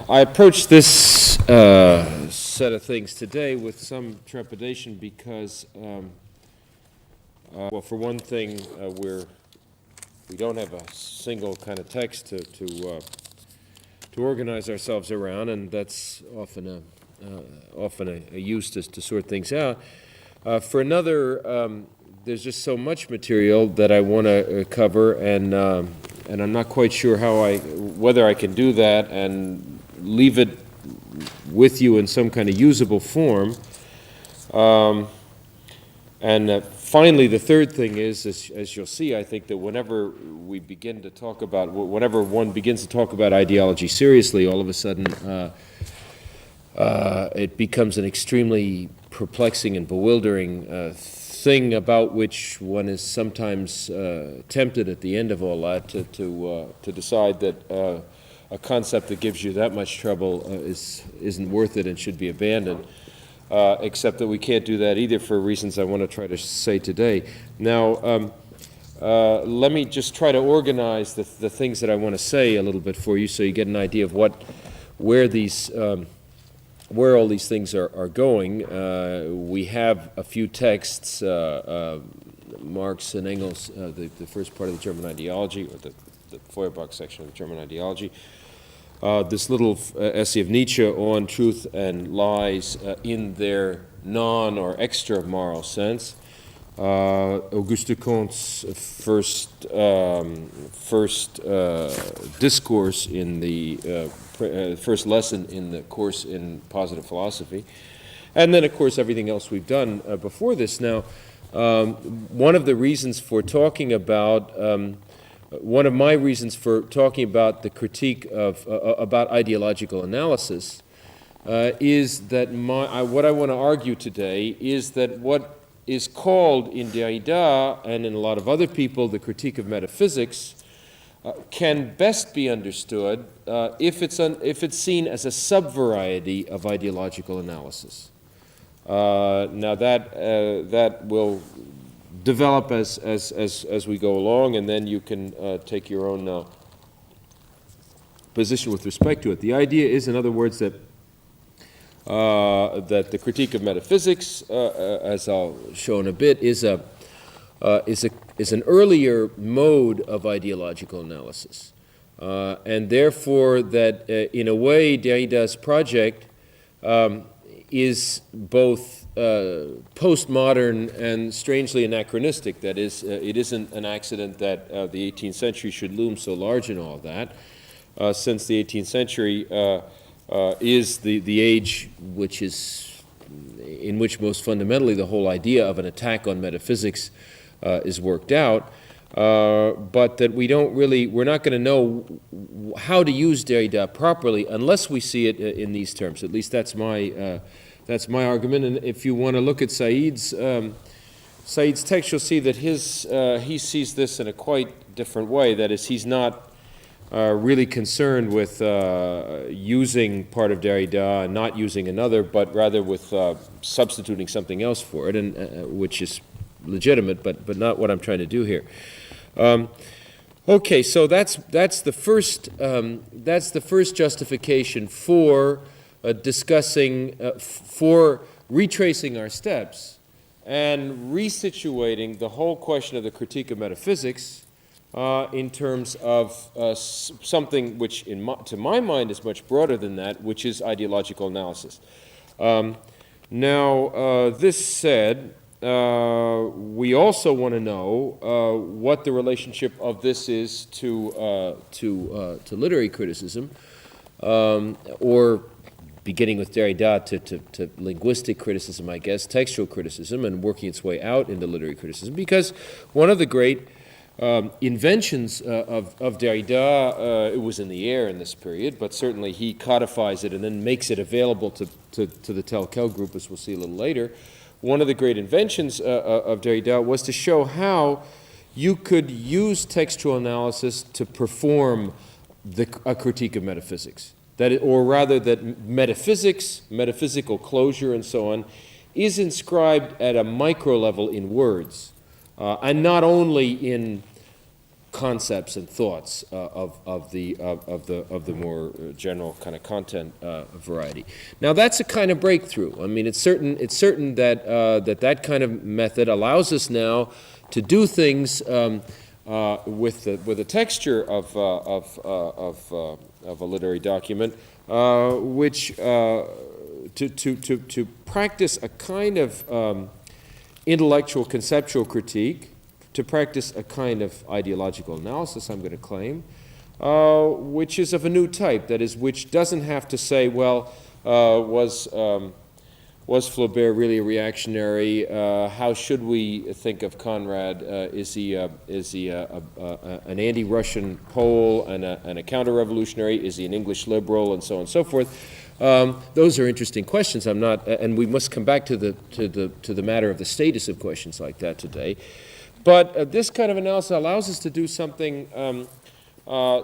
I approach this set of things today with some trepidation because, well, for one thing, we don't have a single kind of text to organize ourselves around, and that's often a use to sort things out. For another, there's just so much material that I want to cover, and I'm not quite sure whether I can do that and leave it with you in some kind of usable form. Finally, the third thing is, as you'll see, I think that whenever one begins to talk about ideology seriously, all of a sudden it becomes an extremely perplexing and bewildering thing about which one is sometimes tempted at the end of all that to decide that a concept that gives you that much trouble isn't worth it and should be abandoned. Except that we can't do that either for reasons I want to try to say today. Now, let me just try to organize the things that I want to say a little bit for you, so you get an idea of where all these things are going. We have a few texts, Marx and Engels, the first part of the German ideology, or the Feuerbach section of the German ideology. This little essay of Nietzsche on truth and lies in their non- or extra-moral sense. Auguste Comte's first discourse in the first lesson in the course in positive philosophy. And then, of course, everything else we've done before this. Now, one of my reasons for talking about the critique of about ideological analysis is that what I want to argue today is that what is called in Derrida and in a lot of other people the critique of metaphysics can best be understood if it's seen as a sub-variety of ideological analysis. Now that will develop as we go along, and then you can take your own position with respect to it. The idea is, in other words, that the critique of metaphysics, as I'll show in a bit, is an earlier mode of ideological analysis, and therefore that in a way Derrida's project is both postmodern and strangely anachronistic. That is, it isn't an accident that the 18th century should loom so large in all of that, since the 18th century is the age in which most fundamentally the whole idea of an attack on metaphysics is worked out, but that we're not going to know how to use Derrida properly unless we see it in these terms. At least that's my argument. And if you want to look at Said's text, you'll see that he sees this in a quite different way. That is, he's not really concerned with using part of Derrida and not using another, but rather with substituting something else for it, and which is legitimate, but not what I'm trying to do here. Okay, so that's the first justification for discussing, for retracing our steps and resituating the whole question of the critique of metaphysics in terms of something which, to my mind, is much broader than that, which is ideological analysis. This said, we also want to know what the relationship of this is to literary criticism, or beginning with Derrida to linguistic criticism, I guess, textual criticism, and working its way out into literary criticism. Because one of the great inventions of Derrida, it was in the air in this period, but certainly he codifies it and then makes it available to the Tel-Quel group, as we'll see a little later. One of the great inventions of Derrida was to show how you could use textual analysis to perform a critique of metaphysics. Or rather that metaphysics, metaphysical closure and so on, is inscribed at a micro level in words, and not only in concepts and thoughts of the more general kind of content variety. Now that's a kind of breakthrough. I mean, it's certain that that kind of method allows us now to do things with the texture of a literary document, which to practice a kind of intellectual conceptual critique, to practice a kind of ideological analysis, I'm going to claim, which is of a new type. That is, which doesn't have to say, well, was Flaubert really a reactionary? How should we think of Conrad? Is he an anti-Russian Pole and a counter-revolutionary? Is he an English liberal, and so on and so forth? Those are interesting questions. I'm not, and we must come back to the matter of the status of questions like that today. But this kind of analysis allows us to do something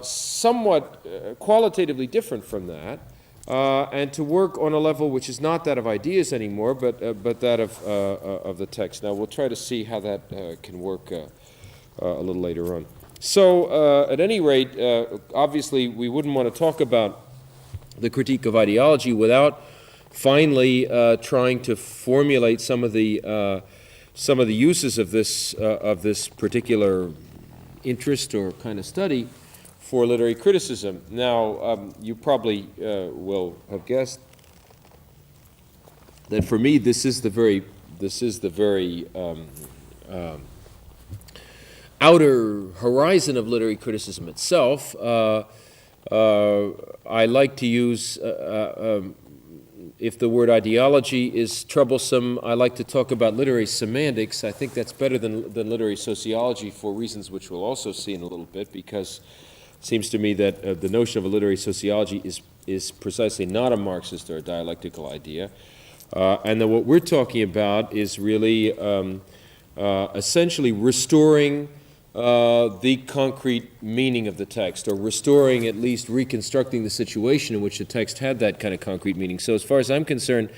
somewhat qualitatively different from that, and to work on a level which is not that of ideas anymore, but that of the text. Now we'll try to see how that can work a little later on. So at any rate, obviously we wouldn't want to talk about the critique of ideology without finally trying to formulate some of the uses of this particular interest or kind of study for literary criticism. Now, you probably will have guessed that for me this is the very outer horizon of literary criticism itself. I like to use, if the word ideology is troublesome, I like to talk about literary semantics. I think that's better than literary sociology for reasons which we'll also see in a little bit, because it seems to me that the notion of a literary sociology is precisely not a Marxist or a dialectical idea. And that what we're talking about is really essentially restoring the concrete meaning of the text, or restoring, at least reconstructing the situation in which the text had that kind of concrete meaning. So as far as I'm concerned,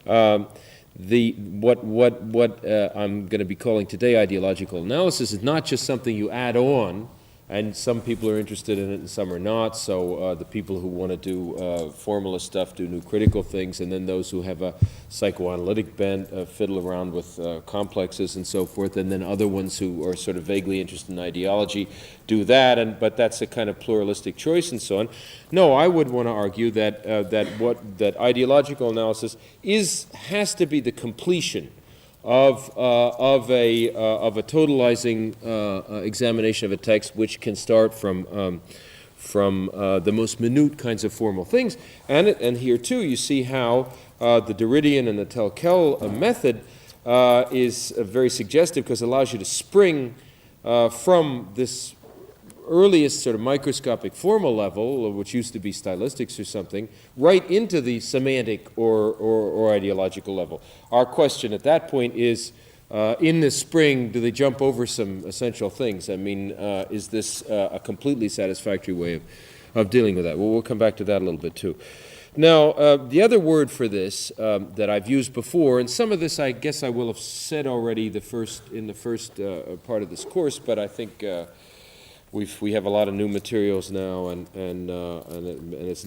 what I'm going to be calling today ideological analysis is not just something you add on, and some people are interested in it and some are not. So the people who want to do formalist stuff do new critical things, and then those who have a psychoanalytic bent fiddle around with complexes and so forth, and then other ones who are sort of vaguely interested in ideology do that, but that's a kind of pluralistic choice and so on. No, I would want to argue that that ideological analysis has to be the completion of a totalizing examination of a text, which can start from the most minute kinds of formal things, and here too you see how the Derridian and the Telquel method is very suggestive, because it allows you to spring from this earliest sort of microscopic formal level, which used to be stylistics or something, right into the semantic or ideological level. Our question at that point is, in this spring, do they jump over some essential things? I mean, is this a completely satisfactory way of dealing with that? Well, we'll come back to that a little bit too. Now, the other word for this that I've used before, and some of this I guess I will have said already in the first part of this course, but I think we have a lot of new materials now, and it's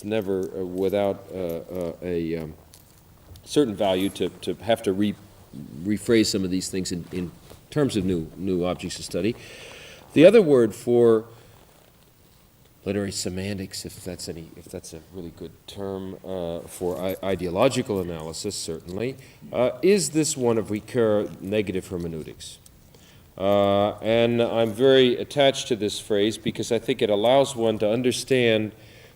never without a certain value to have to rephrase some of these things in terms of new objects of study. The other word for literary semantics, if that's a really good term for ideological analysis, certainly, is this one of recur negative hermeneutics. And I'm very attached to this phrase because I think it allows one to understand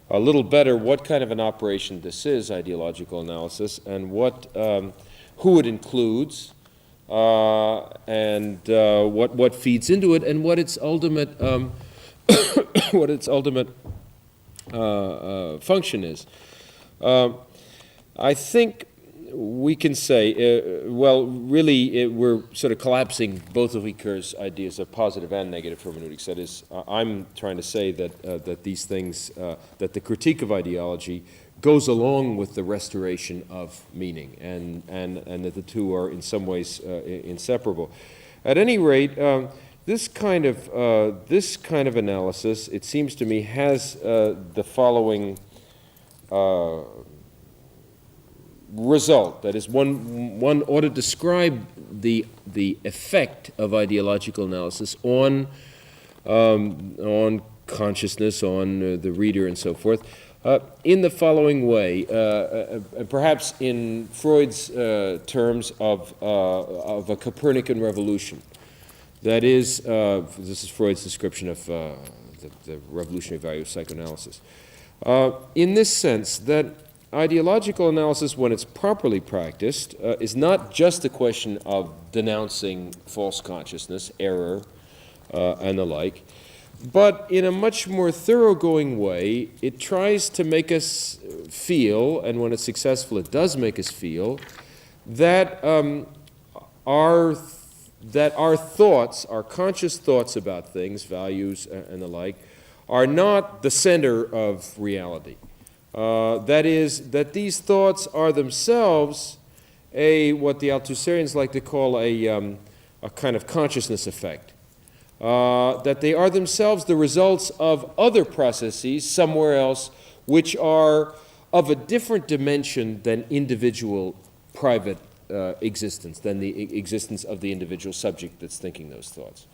a little better what kind of an operation this is, ideological analysis, and who it includes, and what feeds into it, and what its ultimate function is. I think we can say, we're sort of collapsing both of Ricoeur's ideas of positive and negative hermeneutics. That is, I'm trying to say that these things, that the critique of ideology goes along with the restoration of meaning, and that the two are in some ways inseparable. At any rate, this kind of analysis, it seems to me, has the following result. That is, one ought to describe the effect of ideological analysis on consciousness, on the reader, and so forth, in the following way, perhaps in Freud's terms of a Copernican revolution. That is, this is Freud's description of the revolutionary value of psychoanalysis. In this sense, that ideological analysis, when it's properly practiced, is not just a question of denouncing false consciousness, error, and the like, but in a much more thoroughgoing way, it tries to make us feel, and when it's successful, it does make us feel, that our thoughts, our conscious thoughts about things, values, and the like, are not the center of reality. That is, that these thoughts are themselves what the Althusserians like to call a kind of consciousness effect. That they are themselves the results of other processes somewhere else which are of a different dimension than individual private existence, than the existence of the individual subject that's thinking those thoughts.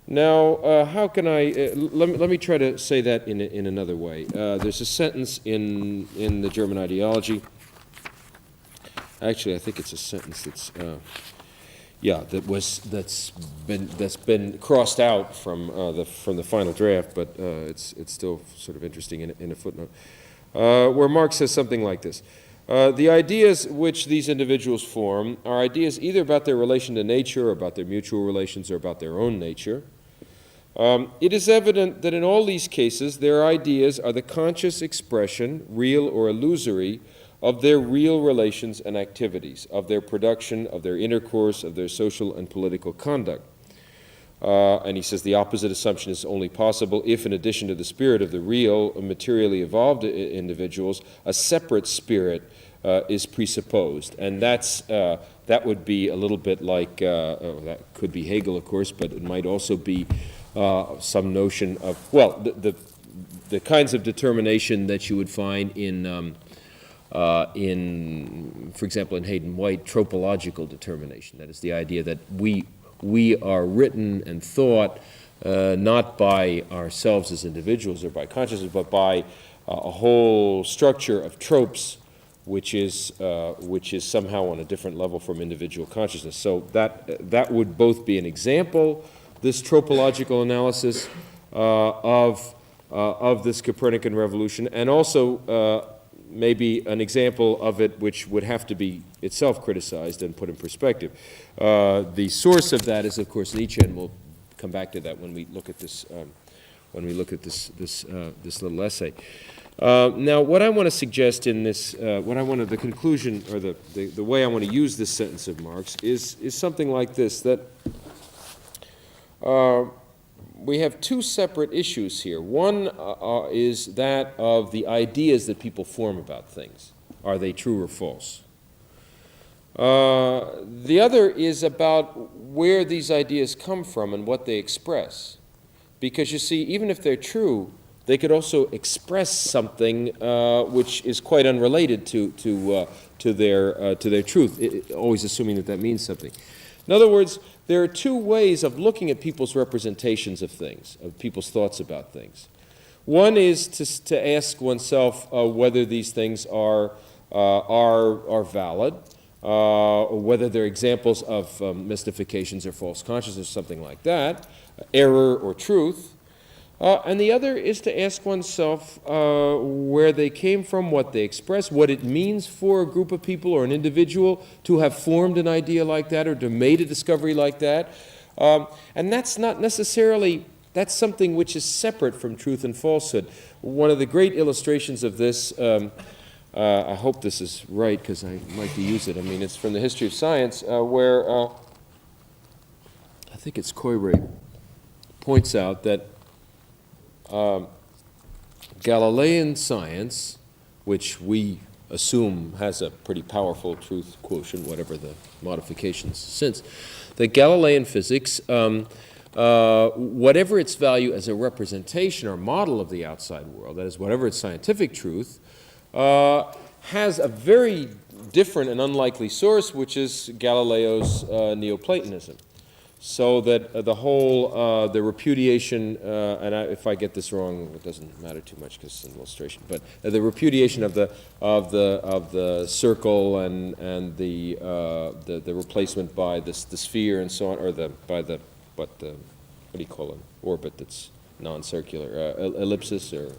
Now, how can I, let me try to say that in another way. There's a sentence in the German ideology. Actually, I think it's a sentence that's, that's been crossed out from the final draft, but it's still sort of interesting in a footnote, where Marx says something like this. The ideas which these individuals form are ideas either about their relation to nature, or about their mutual relations, or about their own nature. It is evident that in all these cases, their ideas are the conscious expression, real or illusory, of their real relations and activities, of their production, of their intercourse, of their social and political conduct. And he says the opposite assumption is only possible if, in addition to the spirit of the real, materially evolved individuals, a separate spirit is presupposed. And that would be a little bit like, that could be Hegel, of course, but it might also be some notion of, well, the kinds of determination that you would find in, for example, in Hayden White, tropological determination. That is the idea that we are written and thought not by ourselves as individuals or by consciousness, but by a whole structure of tropes which is somehow on a different level from individual consciousness. So that would both be an example, this tropological analysis of this Copernican revolution, and also maybe an example of it which would have to be itself criticized and put in perspective. The source of that is, of course, Nietzsche, and we'll come back to that when we look at this this little essay. Now, what I want to suggest in this, the conclusion, or the way I want to use this sentence of Marx is something like this, that we have two separate issues here. One is that of the ideas that people form about things. Are they true or false? The other is about where these ideas come from and what they express. Because you see, even if they're true, they could also express something which is quite unrelated to their truth, always assuming that means something. In other words, there are two ways of looking at people's representations of things, of people's thoughts about things. One is to ask oneself whether these things are valid, or whether they're examples of mystifications or false consciousness, something like that, error or truth. And the other is to ask oneself where they came from, what they express, what it means for a group of people or an individual to have formed an idea like that or to have made a discovery like that. And that's not necessarily, that's something which is separate from truth and falsehood. One of the great illustrations of this, I hope this is right because I like to use it. I mean, it's from the history of science where I think it's Coyray points out that Galilean science, which we assume has a pretty powerful truth quotient, whatever the modifications since, that Galilean physics whatever its value as a representation or model of the outside world, that is, whatever its scientific truth, has a very different and unlikely source, which is Galileo's Neoplatonism. So that the whole, the repudiation, and if I get this wrong, it doesn't matter too much because it's an illustration, but the repudiation of the circle and the replacement by the sphere and so on, or what do you call it, orbit that's non-circular, ellipsis or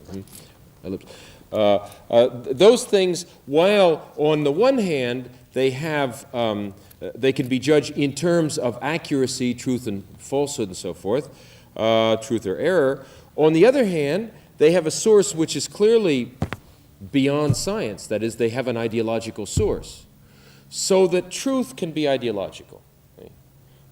ellipse. Those things, while on the one hand they have, they can be judged in terms of accuracy, truth and falsehood and so forth, truth or error. On the other hand, they have a source which is clearly beyond science. That is, they have an ideological source. So that truth can be ideological.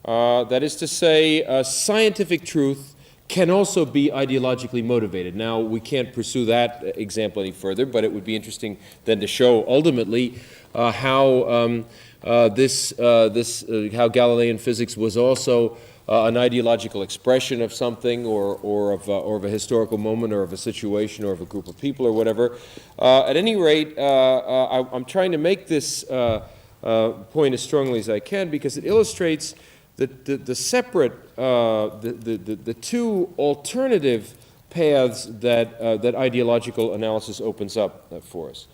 That is to say, scientific truth can also be ideologically motivated. Now, we can't pursue that example any further, but it would be interesting then to show ultimately how how Galilean physics was also an ideological expression of something, or of a historical moment, or of a situation, or of a group of people, or whatever. At any rate, I'm trying to make this point as strongly as I can because it illustrates the separate, the two alternative paths that ideological analysis opens up for us.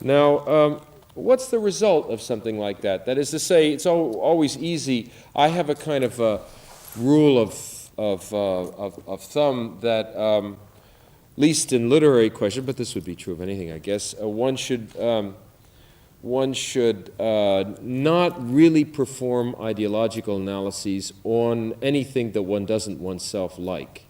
Now, what's the result of something like that? That is to say, it's always easy. I have a kind of rule of thumb that, at least in literary questions, but this would be true of anything, I guess, one should not really perform ideological analyses on anything that one doesn't oneself like.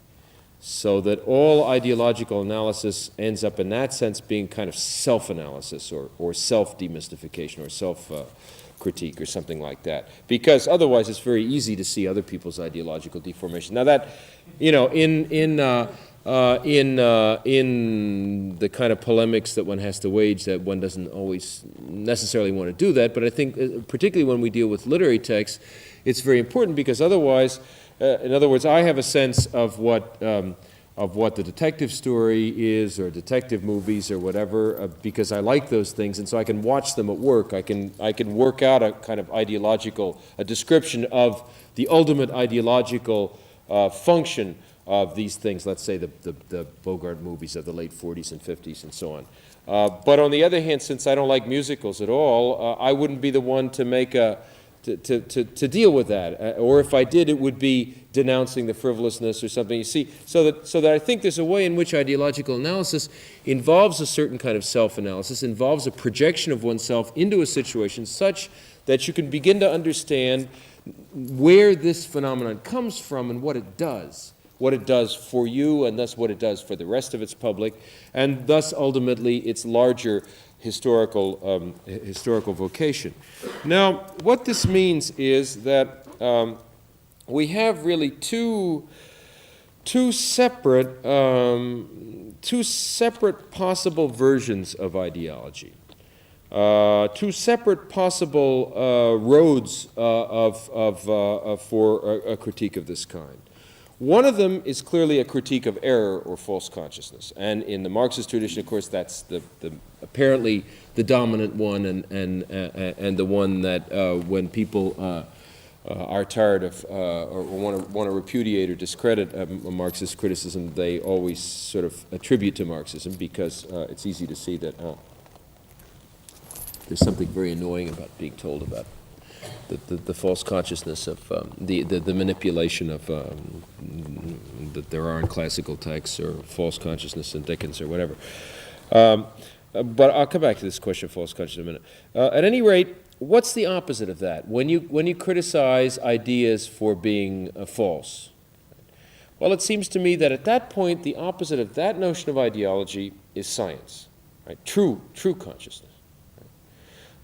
So that all ideological analysis ends up in that sense being kind of self-analysis or self-demystification or self-critique or something like that. Because otherwise it's very easy to see other people's ideological deformation. Now that, in the kind of polemics that one has to wage, that one doesn't always necessarily want to do that, but I think particularly when we deal with literary texts, it's very important because otherwise, in other words, I have a sense of what the detective story is, or detective movies, or whatever, because I like those things, and so I can watch them at work. I can work out a kind of ideological, a description of the ultimate ideological function of these things. Let's say the Bogart movies of the late 40s and 50s and so on. But on the other hand, since I don't like musicals at all, I wouldn't be the one to make to deal with that, or if I did, it would be denouncing the frivolousness or something. You see, so that I think there's a way in which ideological analysis involves a certain kind of self-analysis, involves a projection of oneself into a situation such that you can begin to understand where this phenomenon comes from and what it does for you, and thus what it does for the rest of its public, and thus ultimately its larger historical vocation. Now, what this means is that we have really two separate possible versions of ideology, two separate possible roads for a critique of this kind. One of them is clearly a critique of error or false consciousness, and in the Marxist tradition, of course, that's apparently the dominant one, and the one that when people are tired of or want to repudiate or discredit a Marxist criticism, they always sort of attribute to Marxism because it's easy to see that there's something very annoying about being told about the false consciousness of the manipulation of that there are in classical texts, or false consciousness in Dickens or whatever. But I'll come back to this question of false consciousness in a minute. At any rate, what's the opposite of that? When you criticize ideas for being false? Well, it seems to me that at that point, the opposite of that notion of ideology is science, right? True consciousness.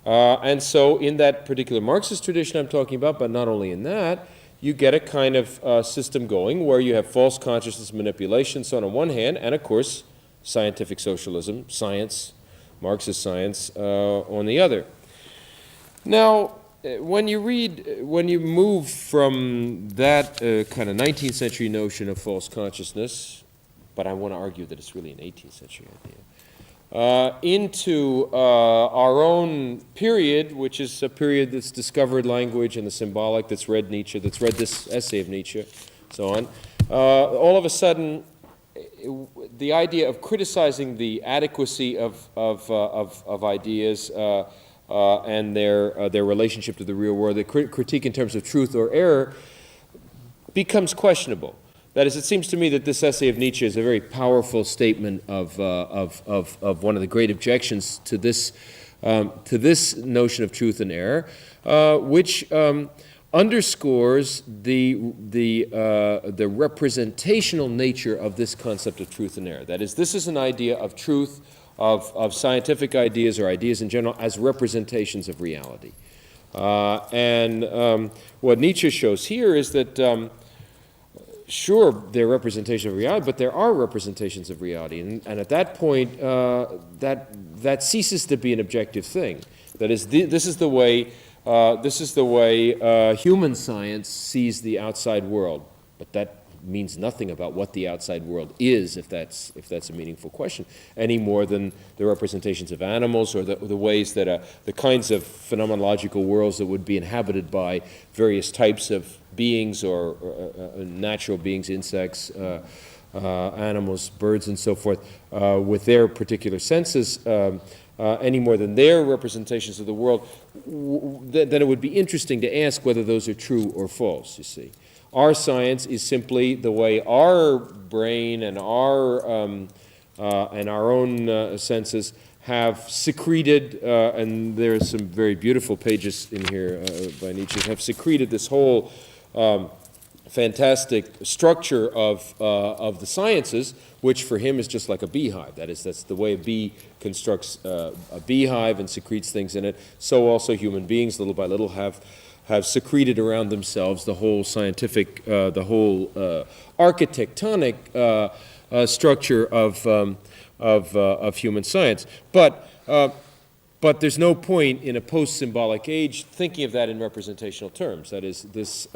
And so in that particular Marxist tradition I'm talking about, but not only in that, you get a kind of system going where you have false consciousness manipulation, so on one hand, and of course, scientific socialism, science, Marxist science, on the other. Now, when you move from that kind of 19th century notion of false consciousness, but I want to argue that it's really an 18th century idea, into our own period, which is a period that's discovered language and the symbolic, that's read Nietzsche, that's read this essay of Nietzsche, so on, all of a sudden, the idea of criticizing the adequacy of ideas and their relationship to the real world, the critique in terms of truth or error, becomes questionable. That is, it seems to me that this essay of Nietzsche is a very powerful statement of one of the great objections to this notion of truth and error, which underscores the representational nature of this concept of truth and error. That is, this is an idea of truth, of scientific ideas or ideas in general as representations of reality. And what Nietzsche shows here is that sure, they're representation of reality, but there are representations of reality. And at that point, that ceases to be an objective thing. That is, this is the way human science sees the outside world. But that means nothing about what the outside world is, if that's a meaningful question, any more than the representations of animals or the ways that the kinds of phenomenological worlds that would be inhabited by various types of beings or natural beings, insects, animals, birds, and so forth, with their particular senses, any more than their representations of the world, then it would be interesting to ask whether those are true or false, you see. Our science is simply the way our brain and our own senses have secreted, and there are some very beautiful pages in here by Nietzsche, have secreted this whole fantastic structure of the sciences, which for him is just like a beehive. That is, that's the way a bee constructs a beehive and secretes things in it. So also human beings, little by little, have secreted around themselves the whole scientific, the whole architectonic structure of human science. But there's no point in a post-symbolic age thinking of that in representational terms. That is,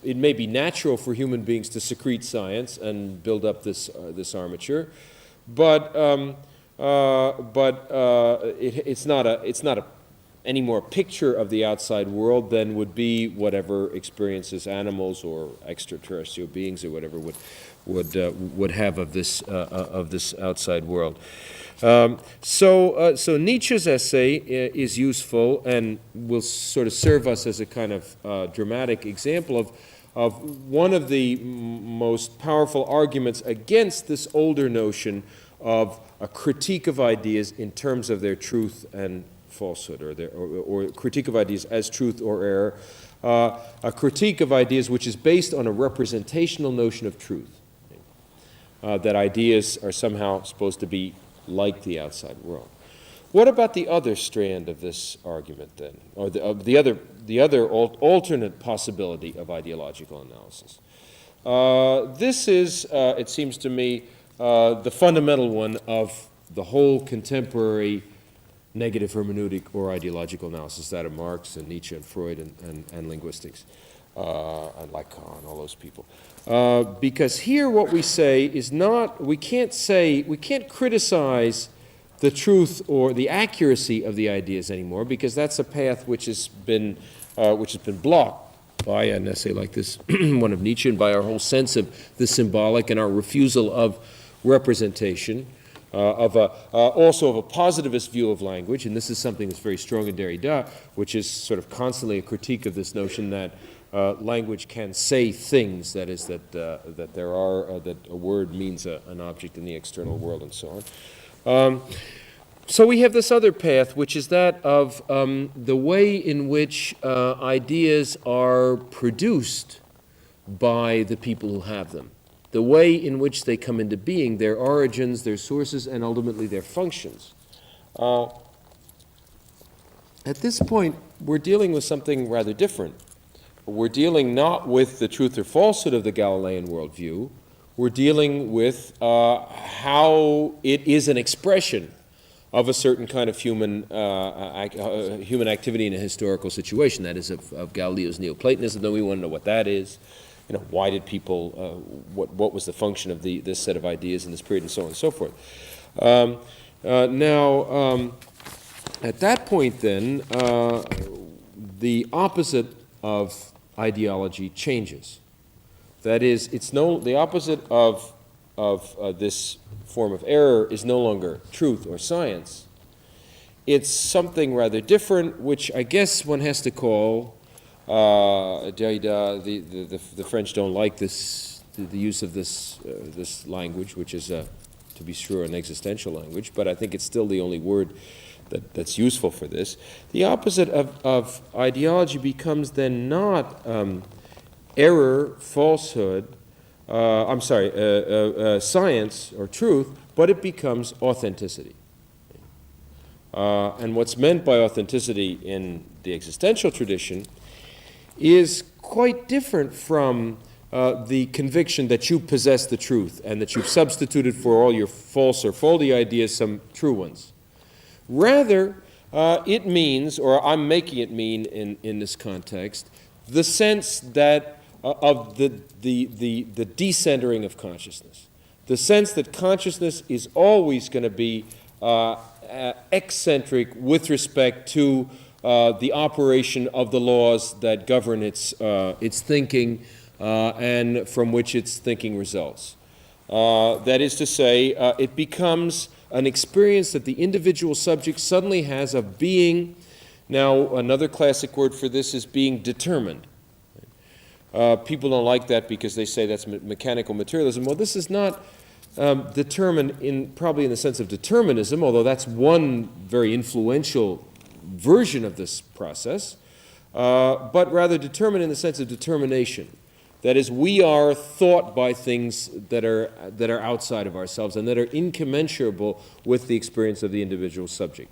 it may be natural for human beings to secrete science and build up this armature, but it's not any more a picture of the outside world than would be whatever experiences animals or extraterrestrial beings or whatever would have of this outside world. So Nietzsche's essay is useful and will sort of serve us as a kind of dramatic example of one of the most powerful arguments against this older notion of a critique of ideas in terms of their truth and falsehood, or critique of ideas as truth or error, a critique of ideas which is based on a representational notion of truth, that ideas are somehow supposed to be like the outside world. What about the other strand of this argument then, or the other alternate possibility of ideological analysis? This is, it seems to me, the fundamental one of the whole contemporary negative hermeneutic or ideological analysis, that of Marx and Nietzsche and Freud and linguistics, and Lacan, all those people. Because here what we say is not, we can't criticize the truth or the accuracy of the ideas anymore, because that's a path which has been blocked by an essay like this, one of Nietzsche, and by our whole sense of the symbolic and our refusal of representation, also of a positivist view of language, and this is something that's very strong in Derrida, which is sort of constantly a critique of this notion that language can say things, that is, that a word means an object in the external world, and so on. So we have this other path, which is that of the way in which ideas are produced by the people who have them, the way in which they come into being, their origins, their sources, and ultimately their functions. At this point, we're dealing with something rather different. We're dealing not with the truth or falsehood of the Galilean worldview. We're dealing with how it is an expression of a certain kind of human activity in a historical situation, that is of Galileo's Neoplatonism. Then we want to know what that is. Why did people, what was the function of this set of ideas in this period, and so on and so forth. Now, at that point then, the opposite of ideology changes. That is, the opposite of this form of error is no longer truth or science. It's something rather different, which I guess one has to call, Derrida, the French don't like this, the use of this language, which is, to be sure, an existential language, but I think it's still the only word that's useful for this. The opposite of ideology becomes then not error, falsehood, science or truth, but it becomes authenticity. And what's meant by authenticity in the existential tradition is quite different from the conviction that you possess the truth and that you've substituted for all your false or faulty ideas some true ones. Rather, it means, or I'm making it mean in this context, the sense that of the decentering of consciousness. The sense that consciousness is always going to be eccentric with respect to the operation of the laws that govern its thinking and from which its thinking results. That is to say, it becomes an experience that the individual subject suddenly has of being, now another classic word for this is being determined. People don't like that because they say that's mechanical materialism. Well, this is not determined probably in the sense of determinism, although that's one very influential version of this process, but rather determined in the sense of determination. That is, we are thought by things that are outside of ourselves and that are incommensurable with the experience of the individual subject.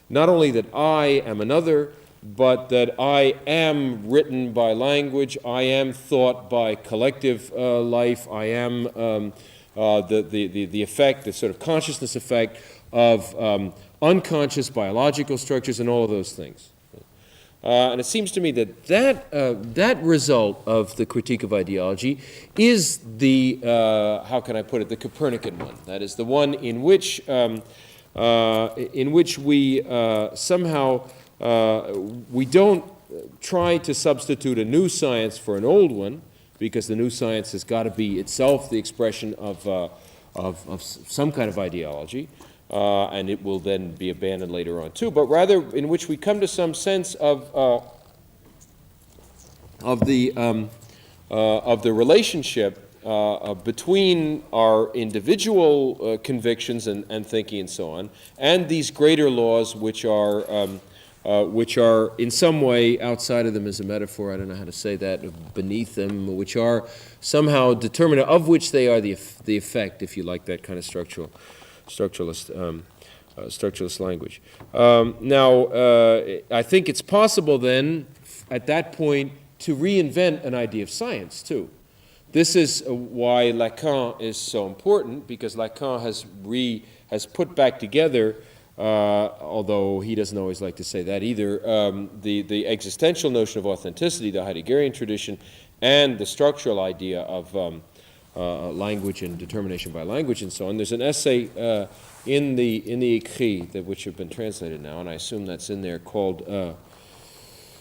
Not only that I am another, but that I am written by language, I am thought by collective life, I am the effect, the sort of consciousness effect of unconscious biological structures and all of those things. And it seems to me that result of the critique of ideology is the, how can I put it, the Copernican one. That is the one in which we somehow, we don't try to substitute a new science for an old one, because the new science has got to be itself the expression of some kind of ideology. And it will then be abandoned later on too, but rather in which we come to some sense of the relationship between our individual convictions and thinking and so on, and these greater laws which are in some way outside of them as a metaphor, I don't know how to say that, beneath them, which are somehow determinate, of which they are the effect, if you like that kind of structuralist language. Now, I think it's possible then, at that point, to reinvent an idea of science, too. This is why Lacan is so important, because Lacan has put back together, although he doesn't always like to say that either, the existential notion of authenticity, the Heideggerian tradition, and the structural idea of language and determination by language and so on. There's an essay in the Écrits, which have been translated now, and I assume that's in there, called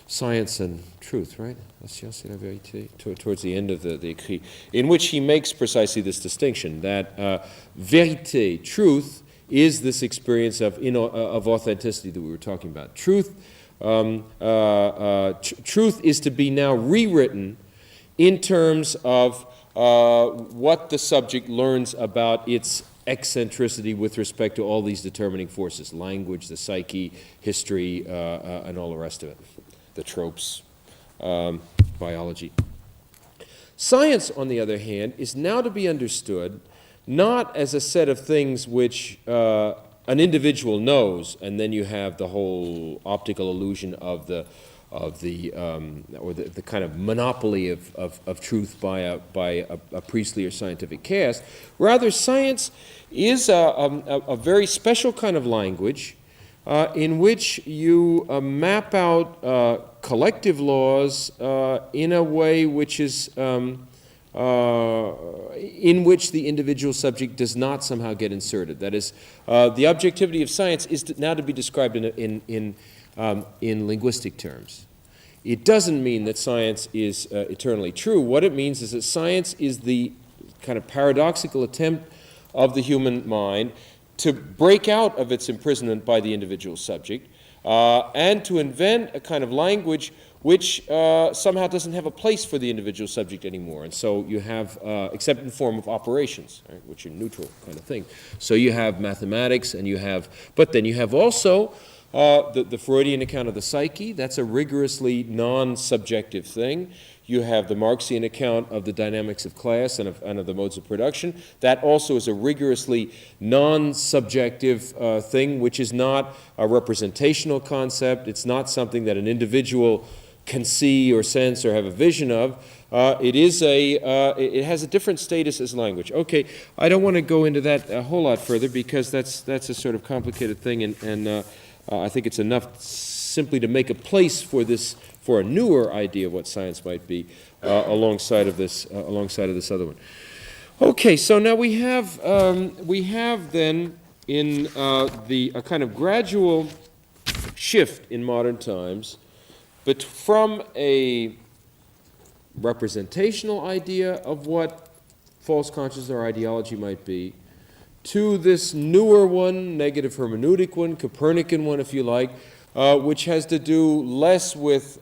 Science and Truth, right? La science et la vérité, towards the end of the Écrits, in which he makes precisely this distinction, that vérité, truth, is this experience of authenticity that we were talking about. Truth, truth is to be now rewritten in terms of what the subject learns about its eccentricity with respect to all these determining forces, language, the psyche, history, and all the rest of it, the tropes, biology. Science, on the other hand, is now to be understood not as a set of things which an individual knows, and then you have the whole optical illusion of the the kind of monopoly of truth by a priestly or scientific caste. Rather, science is a very special kind of language in which you map out collective laws in a way which is in which the individual subject does not somehow get inserted. That is, the objectivity of science is now to be described in linguistic terms. It doesn't mean that science is eternally true. What it means is that science is the kind of paradoxical attempt of the human mind to break out of its imprisonment by the individual subject and to invent a kind of language which somehow doesn't have a place for the individual subject anymore. And so you have, except in the form of operations, right, which are neutral kind of thing. So you have mathematics, and but then you have also the Freudian account of the psyche. That's a rigorously non-subjective thing. You have the Marxian account of the dynamics of class and of the modes of production. That also is a rigorously non-subjective thing, which is not a representational concept. It's not something that an individual can see or sense or have a vision of. It has a different status as language. Okay, I don't want to go into that a whole lot further because that's a sort of complicated thing, and I think it's enough simply to make a place for a newer idea of what science might be alongside of this other one. Okay, so now we have then in a kind of gradual shift in modern times, but from a representational idea of what false consciousness or ideology might be, to this newer one, negative hermeneutic one, Copernican one, if you like, which has to do less with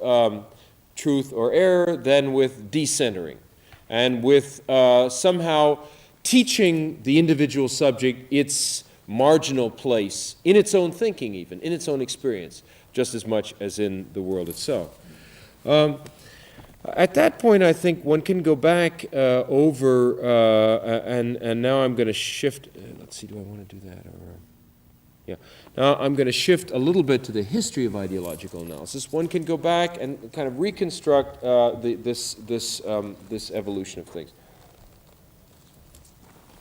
truth or error than with decentering, and with somehow teaching the individual subject its marginal place in its own thinking, even in its own experience, just as much as in the world itself. At that point, I think one can go back over, and now I'm going to shift. Let's see, do I want to do that? Yeah. Now I'm going to shift a little bit to the history of ideological analysis. One can go back and kind of reconstruct this evolution of things,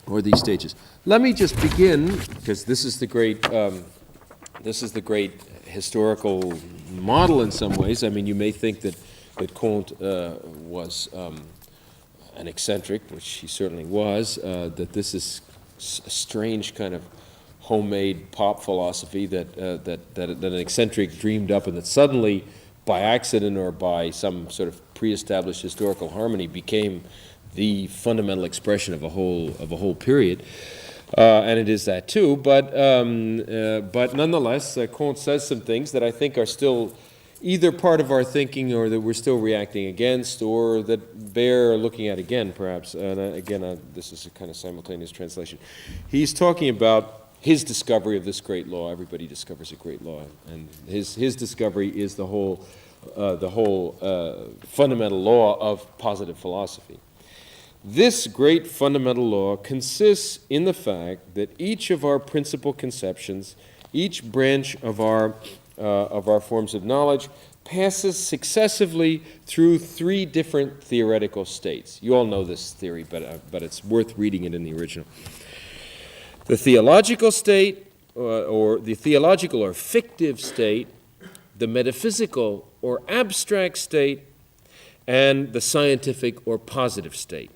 or these stages. Let me just begin, because this is the great historical model in some ways. I mean, you may think that Kant was an eccentric, which he certainly was, that this is a strange kind of homemade pop philosophy that an eccentric dreamed up, and that suddenly, by accident or by some sort of pre-established historical harmony, became the fundamental expression of a whole period. And it is that too, but nonetheless, Kant says some things that I think are still either part of our thinking or that we're still reacting against, or that bear looking at again, perhaps. And again, this is a kind of simultaneous translation. He's talking about his discovery of this great law. Everybody discovers a great law, and his discovery is the whole fundamental law of positive philosophy. This great fundamental law consists in the fact that each of our principal conceptions, each branch of our forms of knowledge, passes successively through three different theoretical states. You all know this theory, but it's worth reading it in the original. The theological state, or the theological or fictive state, the metaphysical or abstract state, and the scientific or positive state.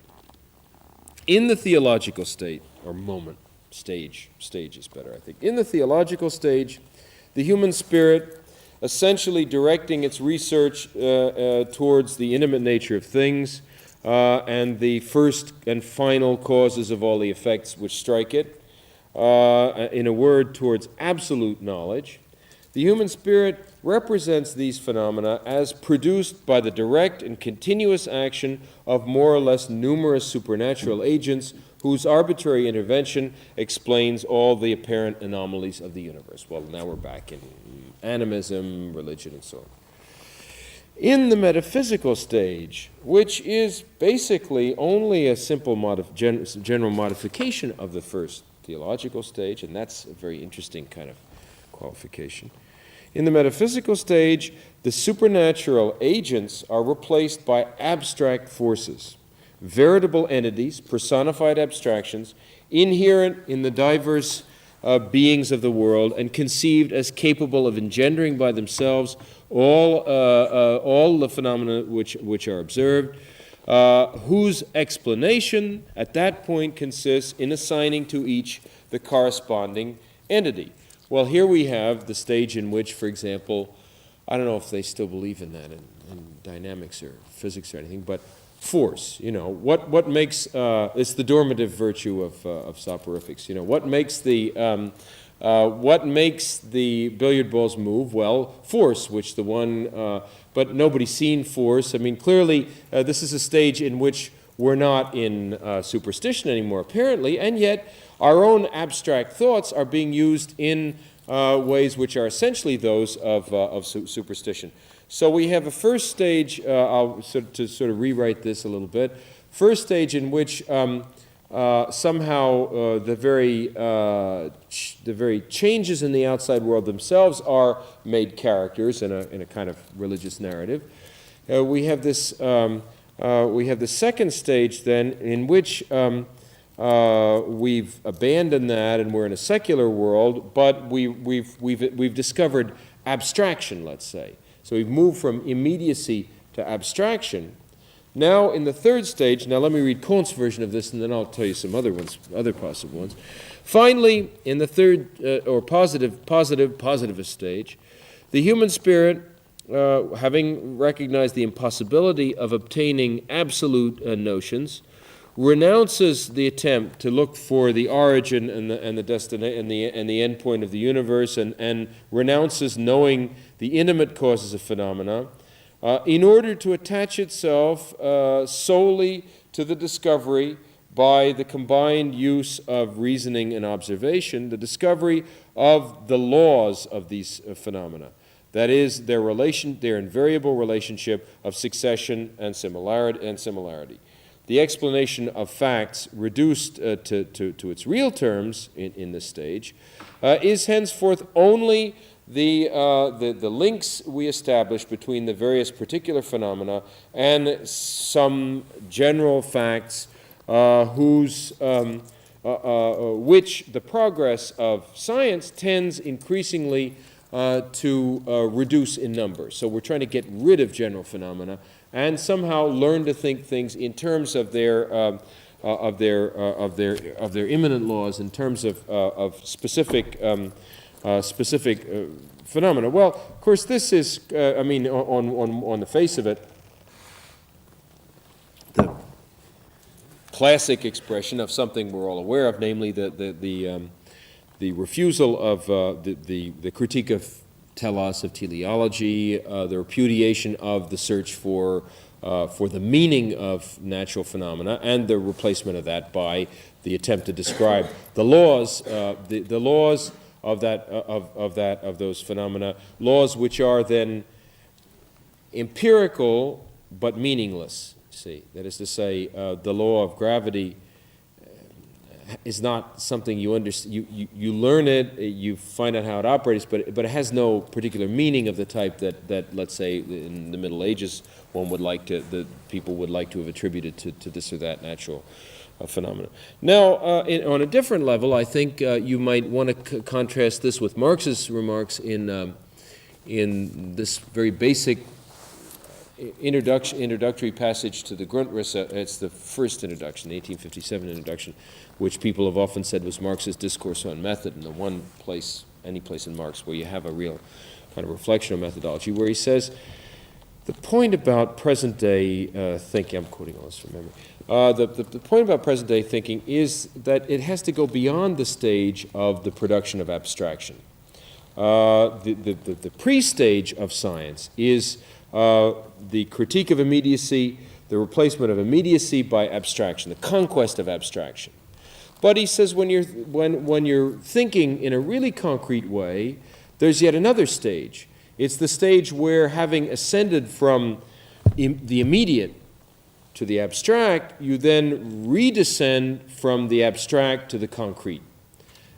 In the theological state, or moment, stage is better, I think. In the theological stage, the human spirit, essentially directing its research towards the intimate nature of things and the first and final causes of all the effects which strike it, in a word, towards absolute knowledge. The human spirit represents these phenomena as produced by the direct and continuous action of more or less numerous supernatural agents whose arbitrary intervention explains all the apparent anomalies of the universe. Well, now we're back in animism, religion, and so on. In the metaphysical stage, which is basically only a simple general modification of the first theological stage, and that's a very interesting kind of qualification. In the metaphysical stage, the supernatural agents are replaced by abstract forces, veritable entities, personified abstractions, inherent in the diverse beings of the world and conceived as capable of engendering by themselves all the phenomena which are observed, whose explanation at that point consists in assigning to each the corresponding entity. Well, here we have the stage in which, for example, I don't know if they still believe in that in dynamics or physics or anything, but force, what makes, it's the dormitive virtue of soporifics, what makes the billiard balls move? Well, force, which the one, but nobody's seen force. I mean, clearly, this is a stage in which we're not in superstition anymore, apparently, and yet our own abstract thoughts are being used in ways which are essentially those of superstition. So we have a first stage, to sort of rewrite this a little bit, first stage in which somehow the very changes in the outside world themselves are made characters in a kind of religious narrative. We have the second stage then in which we've abandoned that and we're in a secular world, but we've discovered abstraction, let's say. So we've moved from immediacy to abstraction. Now, in the third stage, now let me read Kant's version of this, and then I'll tell you some other possible ones. Finally, in the third, or positivist stage, the human spirit, having recognized the impossibility of obtaining absolute notions, renounces the attempt to look for the origin and the destination and the end point of the universe, and renounces knowing the intimate causes of phenomena, in order to attach itself solely to the discovery by the combined use of reasoning and observation, the discovery of the laws of these phenomena. That is, their invariable relationship of succession and similarity. The explanation of facts reduced to its real terms in this stage is henceforth only the links we establish between the various particular phenomena and some general facts which the progress of science tends increasingly to reduce in number. So we're trying to get rid of general phenomena and somehow learn to think things in terms of their immanent laws, in terms of specific phenomena. Well, of course, this is, on the face of it, the classic expression of something we're all aware of, namely the refusal of the critique of telos, of teleology, the repudiation of the search for the meaning of natural phenomena, and the replacement of that by the attempt to describe the laws, the laws of those phenomena, laws which are then empirical but meaningless. See, that is to say, the law of gravity is not something you understand. You learn it, you find out how it operates, but it has no particular meaning of the type that let's say in the Middle Ages people would like to have attributed to this or that natural phenomena. Now, on a different level, I think you might want to contrast this with Marx's remarks in this very basic introductory passage to the Grundrisse. It's the first introduction, the 1857 introduction, which people have often said was Marx's discourse on method, and the one place, any place in Marx where you have a real kind of reflection on methodology, where he says, the point about present-day thinking, I'm quoting all this from memory, the point about present-day thinking is that it has to go beyond the stage of the production of abstraction. The pre-stage of science is the critique of immediacy, the replacement of immediacy by abstraction, the conquest of abstraction. But he says when you're thinking in a really concrete way, there's yet another stage. It's the stage where, having ascended from the immediate to the abstract, you then redescend from the abstract to the concrete.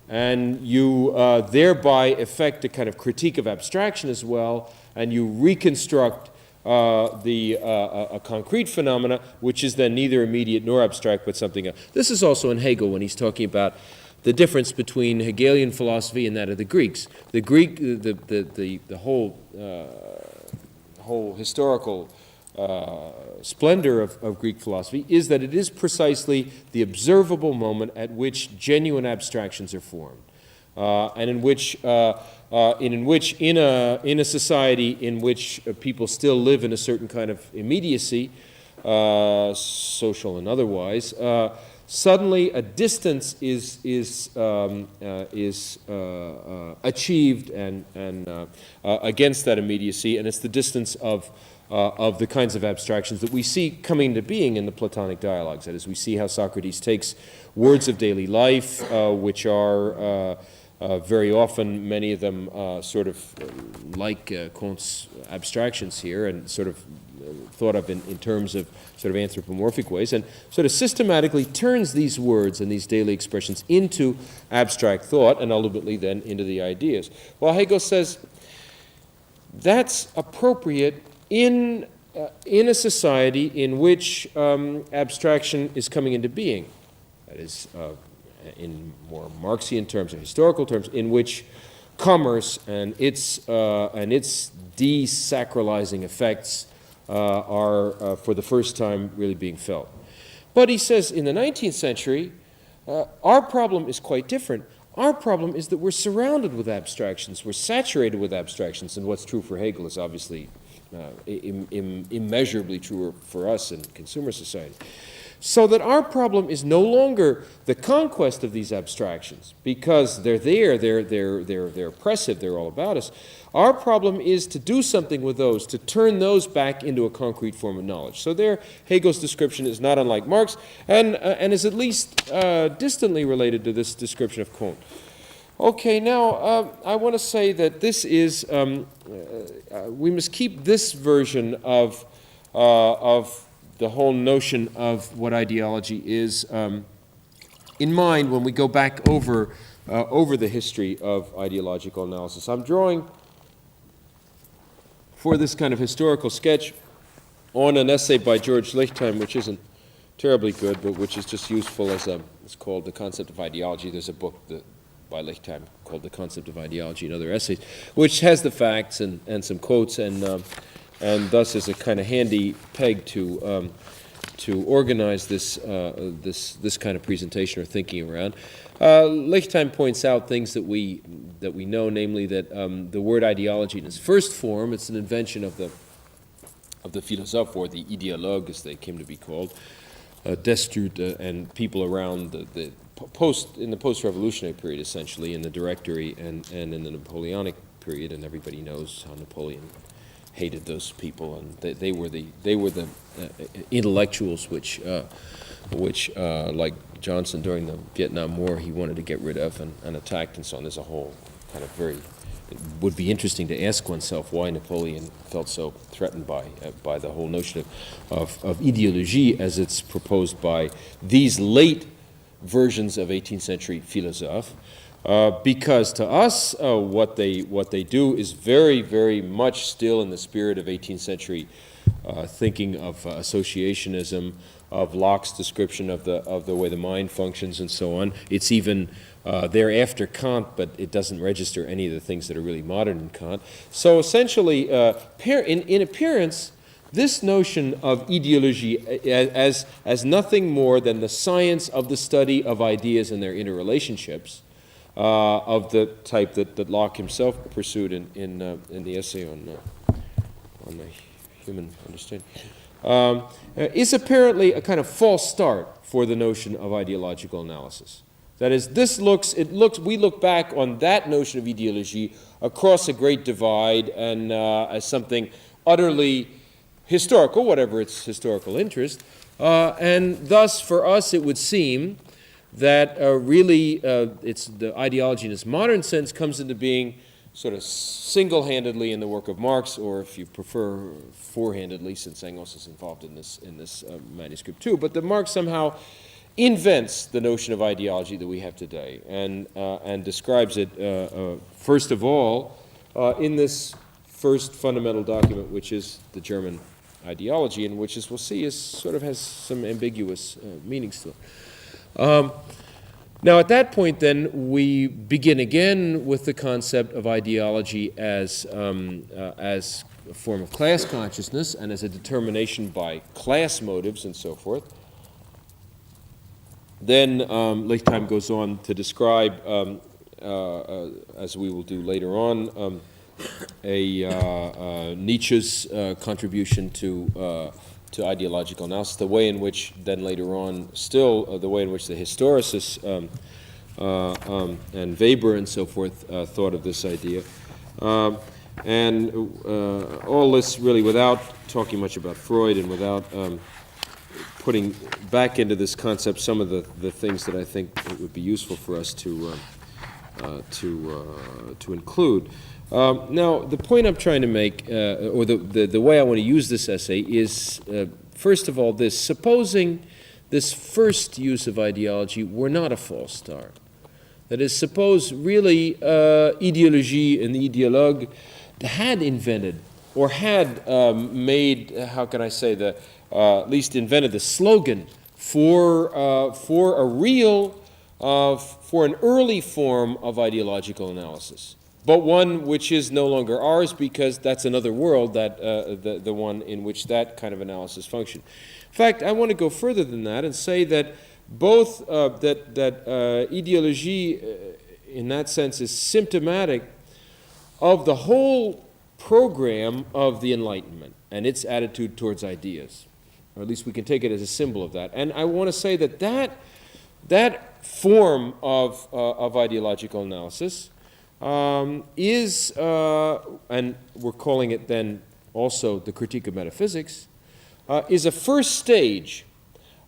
and you thereby effect a kind of critique of abstraction as well, and you reconstruct a concrete phenomena, which is then neither immediate nor abstract, but something else. This is also in Hegel when he's talking about the difference between Hegelian philosophy and that of the Greeks. The Greek, the whole historical splendor of Greek philosophy is that it is precisely the observable moment at which genuine abstractions are formed, and in which in a society in which people still live in a certain kind of immediacy, social and otherwise, suddenly a distance is achieved and against that immediacy, and it's the distance of the kinds of abstractions that we see coming into being in the Platonic dialogues. That is, we see how Socrates takes words of daily life, which are very often, many of them sort of like Comte's abstractions here, and sort of thought of in terms of sort of anthropomorphic ways, and sort of systematically turns these words and these daily expressions into abstract thought, and ultimately then into the ideas. Well, Hegel says that's appropriate in a society in which abstraction is coming into being. That is, in more Marxian terms or historical terms, in which commerce and its desacralizing effects are for the first time really being felt. But he says in the 19th century, our problem is quite different. Our problem is that we're surrounded with abstractions. We're saturated with abstractions, and what's true for Hegel is obviously immeasurably truer for us in consumer society. So that our problem is no longer the conquest of these abstractions, because they're there, they're oppressive, they're all about us. Our problem is to do something with those, to turn those back into a concrete form of knowledge. So there, Hegel's description is not unlike Marx, and is at least distantly related to this description of Comte. Okay, now I want to say that this is, we must keep this version of the whole notion of what ideology is in mind when we go back over the history of ideological analysis. I'm drawing for this kind of historical sketch on an essay by George Lichtheim, which isn't terribly good, but which is just useful as it's called The Concept of Ideology. There's a book by Lichtheim called The Concept of Ideology and Other Essays, which has the facts and some quotes, and thus is a kind of handy peg to organize this kind of presentation or thinking around. Lichtheim points out things that we know, namely that the word ideology in its first form, it's an invention of the philosophe, or the ideologue as they came to be called, Destrut, and people around in the post-revolutionary period, essentially, in the Directory and in the Napoleonic period, and everybody knows how Napoleon hated those people, and they were the intellectuals which like Johnson during the Vietnam War, he wanted to get rid of and attacked and so on. There's a whole kind of it would be interesting to ask oneself why Napoleon felt so threatened by the whole notion of ideologie as it's proposed by these late versions of 18th century philosophes. Because to us, what they do is very, very much still in the spirit of 18th century thinking of associationism, of Locke's description of the way the mind functions, and so on. It's even there after Kant, but it doesn't register any of the things that are really modern in Kant. So essentially, in appearance, this notion of ideology as nothing more than the science of the study of ideas and their interrelationships, of the type that Locke himself pursued in the essay on the human understanding, is apparently a kind of false start for the notion of ideological analysis. That is, we look back on that notion of ideology across a great divide and as something utterly historical, whatever its historical interest, and thus for us it would seem that really it's the ideology in its modern sense comes into being sort of single-handedly in the work of Marx, or if you prefer, four-handedly, since Engels is involved in this manuscript too. But that Marx somehow invents the notion of ideology that we have today, and describes it, first of all, in this first fundamental document, which is the German ideology, and which, as we'll see, has some ambiguous meanings to it. Now, at that point, then, we begin again with the concept of ideology as a form of class consciousness and as a determination by class motives and so forth. Then Lichtheim goes on to describe, as we will do later on, Nietzsche's contribution to ideological analysis, the way in which then later on still the way in which the historicists and Weber and so forth thought of this idea. And all this really without talking much about Freud and without putting back into this concept some of the things that I think it would be useful for us to include. Now, the point I'm trying to make, or the way I want to use this essay is, first of all, this: supposing this first use of ideology were not a false start. That is, suppose really idéologie and the idéologue had invented or had made, how can I say, at least invented the slogan for a real, for an early form of ideological analysis, but one which is no longer ours because that's another world, that the one in which that kind of analysis functioned. In fact, I want to go further than that and say that both that idéologie, in that sense, is symptomatic of the whole program of the Enlightenment and its attitude towards ideas, or at least we can take it as a symbol of that. And I want to say that form of ideological analysis is, and we're calling it then also the critique of metaphysics, is a first stage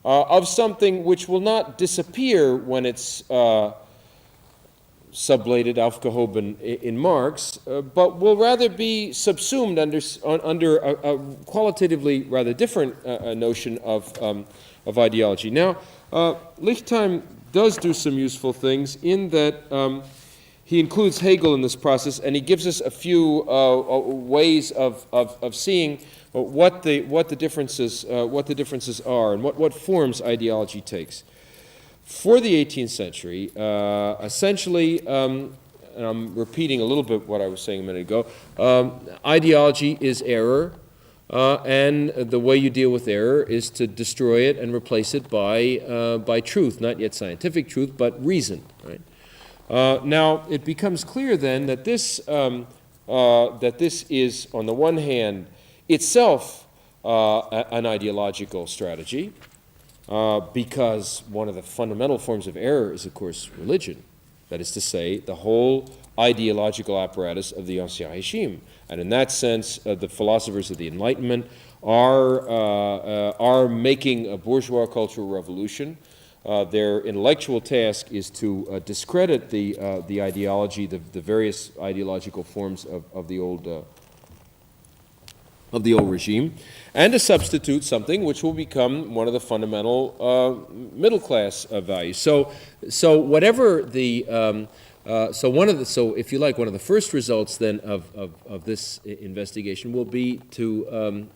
of something which will not disappear when it's sublated, aufgehoben in Marx, but will rather be subsumed under a qualitatively rather different notion of ideology. Now, Lichtheim does do some useful things in that he includes Hegel in this process, and he gives us a few ways of seeing what the differences are and what forms ideology takes. For the 18th century, essentially, and I'm repeating a little bit what I was saying a minute ago, ideology is error, and the way you deal with error is to destroy it and replace it by truth, not yet scientific truth, but reason. Right? Now, it becomes clear then that this is, on the one hand, itself an ideological strategy, because one of the fundamental forms of error is, of course, religion. That is to say, the whole ideological apparatus of the Ancien Régime. And in that sense, the philosophers of the Enlightenment are making a bourgeois cultural revolution. Their intellectual task is to discredit the ideology, the various ideological forms of the old regime, and to substitute something which will become one of the fundamental middle class values. So whatever the so if you like, one of the first results then of this investigation will be to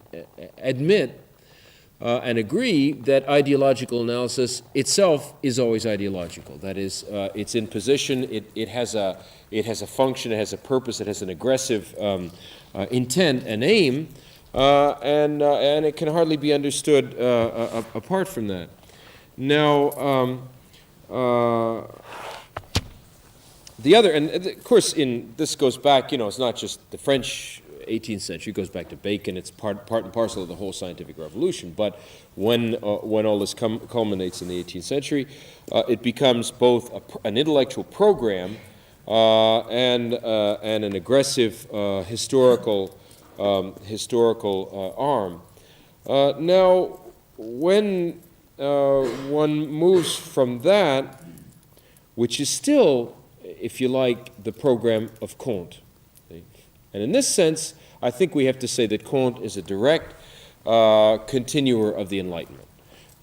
admit and agree that ideological analysis itself is always ideological. That is, it's in position, it has a function, it has a purpose, it has an aggressive intent and aim, and it can hardly be understood apart from that. Now, the other, and of course, this goes back, it's not just the French 18th century, it goes back to Bacon, it's part and parcel of the whole scientific revolution, but when all this culminates in the 18th century, it becomes both an intellectual program and an aggressive historical arm. Now, when one moves from that, which is still, if you like, the program of Comte. And in this sense, I think we have to say that Comte is a direct continuer of the Enlightenment.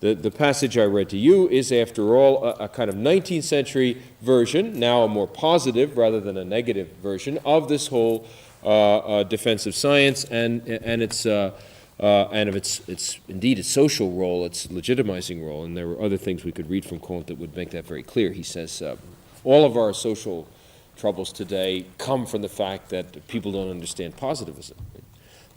The passage I read to you is, after all, a kind of 19th century version, now a more positive rather than a negative version, of this whole defense of science and of its indeed its social role, its legitimizing role. And there were other things we could read from Kant that would make that very clear. He says, all of our social troubles today come from the fact that people don't understand positivism.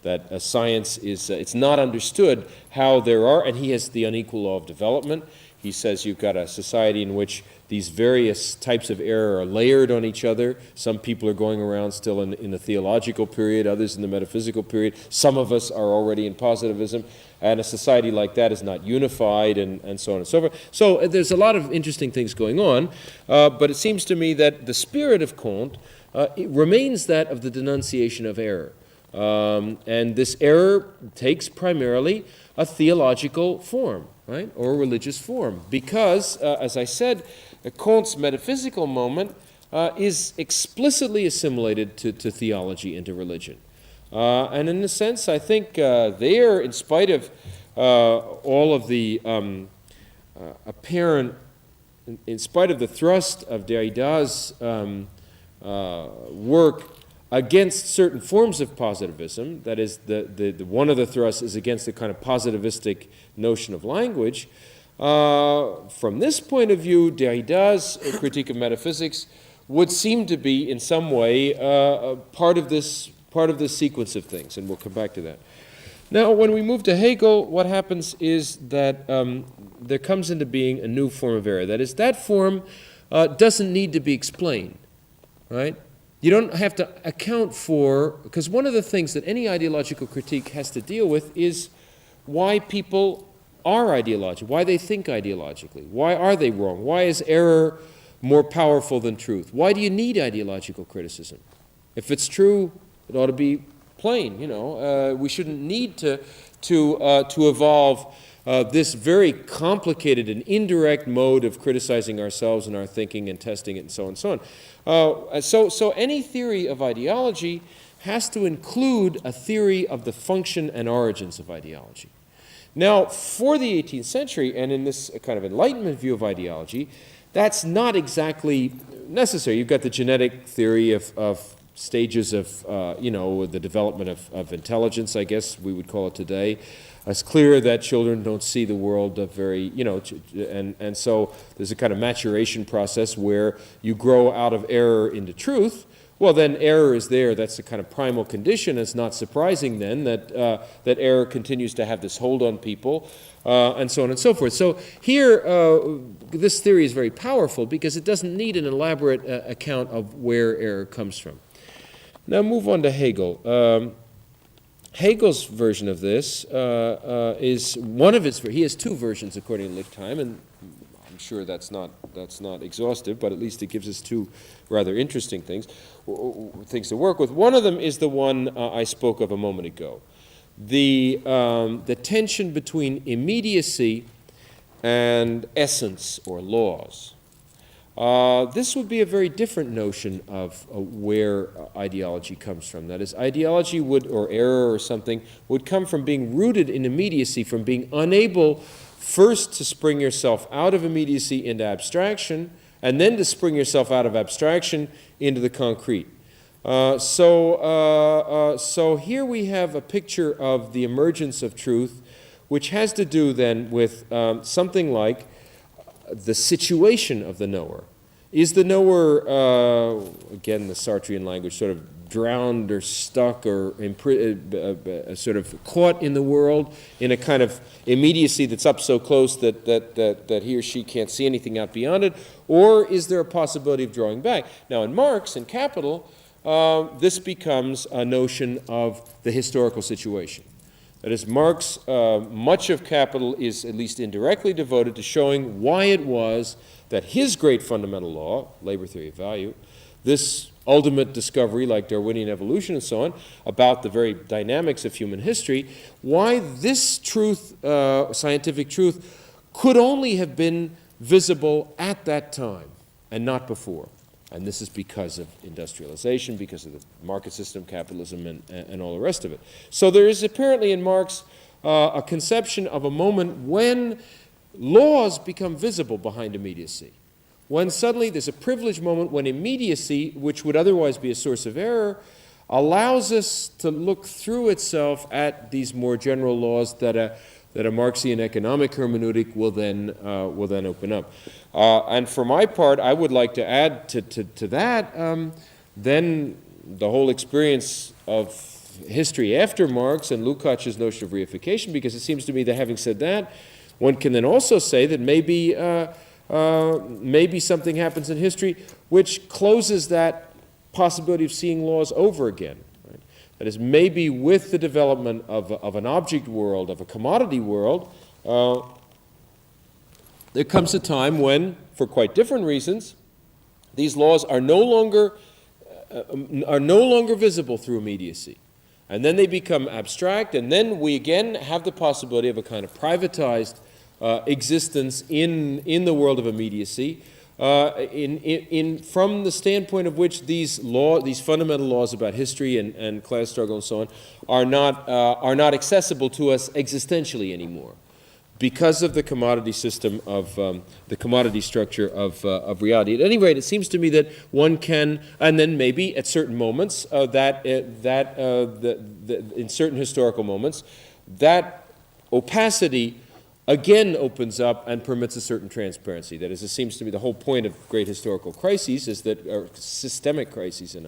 That science is, it's not understood how there are, and he has the unequal law of development. He says you've got a society in which these various types of error are layered on each other. Some people are going around still in the theological period, others in the metaphysical period. Some of us are already in positivism, and a society like that is not unified, and so on and so forth. So there's a lot of interesting things going on, but it seems to me that the spirit of Kant it remains that of the denunciation of error. And this error takes primarily a theological form, right, or a religious form, because, as I said, Kant's metaphysical moment is explicitly assimilated to theology and to religion. And in a sense, I think there, in spite of all of the apparent, in spite of the thrust of Derrida's work against certain forms of positivism, that is, the one of the thrusts is against the kind of positivistic notion of language. From this point of view, Derrida's critique of metaphysics would seem to be, in some way, part of this sequence of things, and we'll come back to that. Now, when we move to Hegel, what happens is that there comes into being a new form of error. That is, that form doesn't need to be explained, right? You don't have to account for, because one of the things that any ideological critique has to deal with is why people are ideological, why they think ideologically, why are they wrong, why is error more powerful than truth, why do you need ideological criticism? If it's true, it ought to be plain, you know. We shouldn't need to evolve this very complicated and indirect mode of criticizing ourselves and our thinking and testing it and so on and so on. So any theory of ideology has to include a theory of the function and origins of ideology. Now, for the 18th century, and in this kind of Enlightenment view of ideology, that's not exactly necessary. You've got the genetic theory of stages of, the development of intelligence, I guess we would call it today. It's clear that children don't see the world very, and so there's a kind of maturation process where you grow out of error into truth. Well, then error is there. That's the kind of primal condition. It's not surprising then that error continues to have this hold on people, and so on and so forth. So here, this theory is very powerful because it doesn't need an elaborate account of where error comes from. Now move on to Hegel. Hegel's version of this is one of his. He has two versions according to Lichtheim, and I'm sure that's not exhaustive, but at least it gives us two rather interesting things to work with. One of them is the one I spoke of a moment ago, the tension between immediacy and essence or laws. This would be a very different notion of where ideology comes from. That is, ideology or error or something, would come from being rooted in immediacy, from being unable first to spring yourself out of immediacy into abstraction, and then to spring yourself out of abstraction into the concrete. So here we have a picture of the emergence of truth, which has to do then with something like the situation of the knower. Is the knower, again, the Sartrean language, sort of drowned or stuck or sort of caught in the world in a kind of immediacy that's up so close that he or she can't see anything out beyond it? Or is there a possibility of drawing back? Now, in Marx and Capital, this becomes a notion of the historical situation. That is, Marx, much of Capital is at least indirectly devoted to showing why it was that his great fundamental law, labor theory of value, this ultimate discovery like Darwinian evolution and so on, about the very dynamics of human history, why this truth, scientific truth, could only have been visible at that time and not before. And this is because of industrialization, because of the market system, capitalism, and all the rest of it. So there is apparently in Marx a conception of a moment when laws become visible behind immediacy. When suddenly there's a privileged moment when immediacy, which would otherwise be a source of error, allows us to look through itself at these more general laws that a Marxian economic hermeneutic will then open up. And for my part, I would like to add to that then the whole experience of history after Marx and Lukács's notion of reification, because it seems to me that having said that, one can then also say that maybe something happens in history which closes that possibility of seeing laws over again. Right? That is, maybe with the development of an object world, of a commodity world, there comes a time when, for quite different reasons, these laws are no longer visible through immediacy. And then they become abstract, and then we again have the possibility of a kind of privatized existence in the world of immediacy, from the standpoint of which these fundamental laws about history and class struggle and so on are not accessible to us existentially anymore, because of the commodity system of the commodity structure of reality. At any rate, it seems to me that one can, and then maybe at certain moments, in certain historical moments, that opacity again opens up and permits a certain transparency. That is, it seems to me the whole point of great historical crises is that, or systemic crises in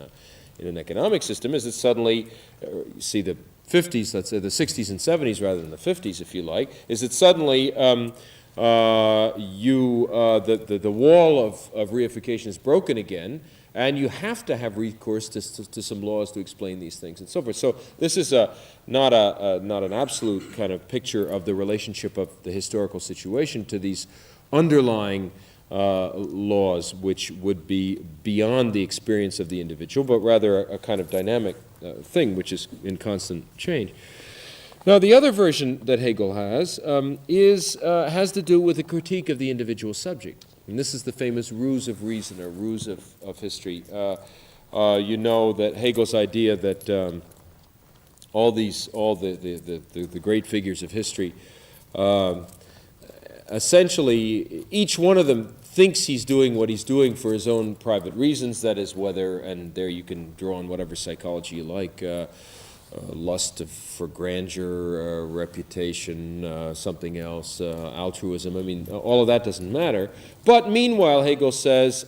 an economic system, is that suddenly, you see the 50s, let's say the 60s and 70s rather than the 50s, if you like, is that suddenly the wall of reification is broken again, and you have to have recourse to some laws to explain these things and so forth. So this is not an absolute kind of picture of the relationship of the historical situation to these underlying laws, which would be beyond the experience of the individual, but rather a kind of dynamic thing which is in constant change. Now, the other version that Hegel has has to do with a critique of the individual subject. And this is the famous ruse of reason, or ruse of history. You know that Hegel's idea that all the great figures of history, essentially, each one of them thinks he's doing what he's doing for his own private reasons. That is, whether, and there you can draw on whatever psychology you like, lust for grandeur, reputation, something else, altruism. I mean, all of that doesn't matter. But meanwhile, Hegel says,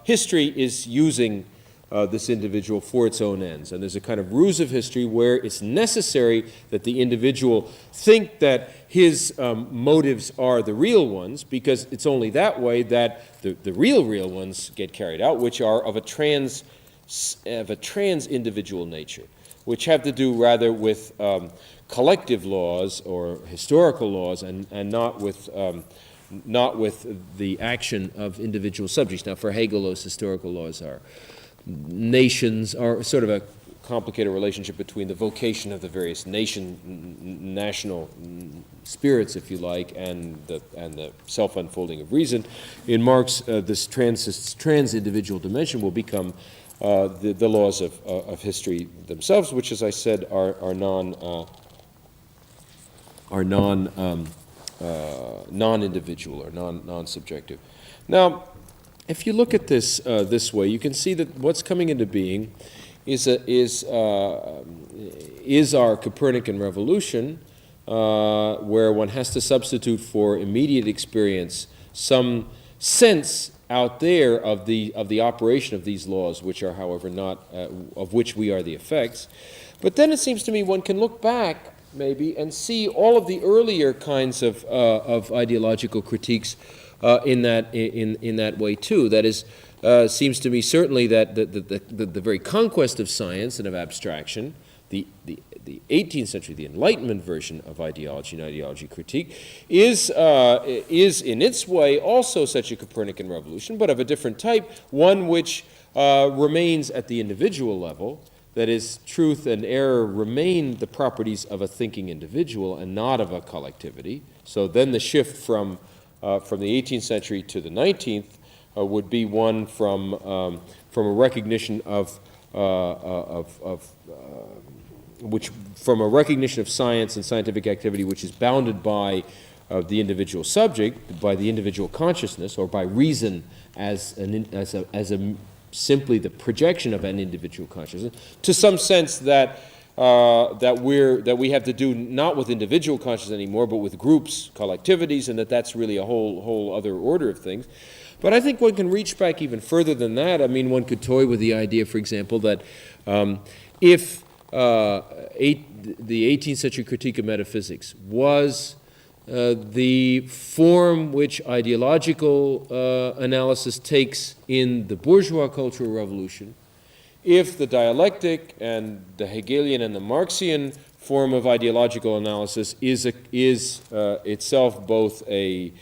history is using this individual for its own ends. And there's a kind of ruse of history where it's necessary that the individual think that his motives are the real ones, because it's only that way that the real ones get carried out, which are of a trans-individual nature, which have to do rather with collective laws or historical laws, and not with the action of individual subjects. Now, for Hegel, those historical laws are nations, are sort of a complicated relationship between the vocation of the various national spirits, if you like, and the self-unfolding of reason. In Marx, this trans-individual dimension will become the laws of history themselves, which, as I said, are non-individual or non-subjective. Now, if you look at this this way, you can see that what's coming into being is our Copernican revolution, where one has to substitute for immediate experience some sense out there of the operation of these laws, which are, however, not of which we are the effects. But then it seems to me one can look back maybe and see all of the earlier kinds of ideological critiques in that way too. That is, seems to me certainly that the very conquest of science and of abstraction, the 18th century, the Enlightenment version of ideology and ideology critique, is in its way also such a Copernican revolution, but of a different type, one which remains at the individual level. That is, truth and error remain the properties of a thinking individual and not of a collectivity. So then the shift from the 18th century to the 19th would be one from a recognition of science and scientific activity, which is bounded by of the individual subject, by the individual consciousness, or by reason as simply the projection of an individual consciousness, to some sense that we have to do not with individual consciousness anymore, but with groups, collectivities, and that's really a whole other order of things. But I think one can reach back even further than that. I mean, one could toy with the idea, for example, that if the 18th century critique of metaphysics was the form which ideological analysis takes in the bourgeois cultural revolution, if the dialectic and the Hegelian and the Marxian form of ideological analysis is itself both an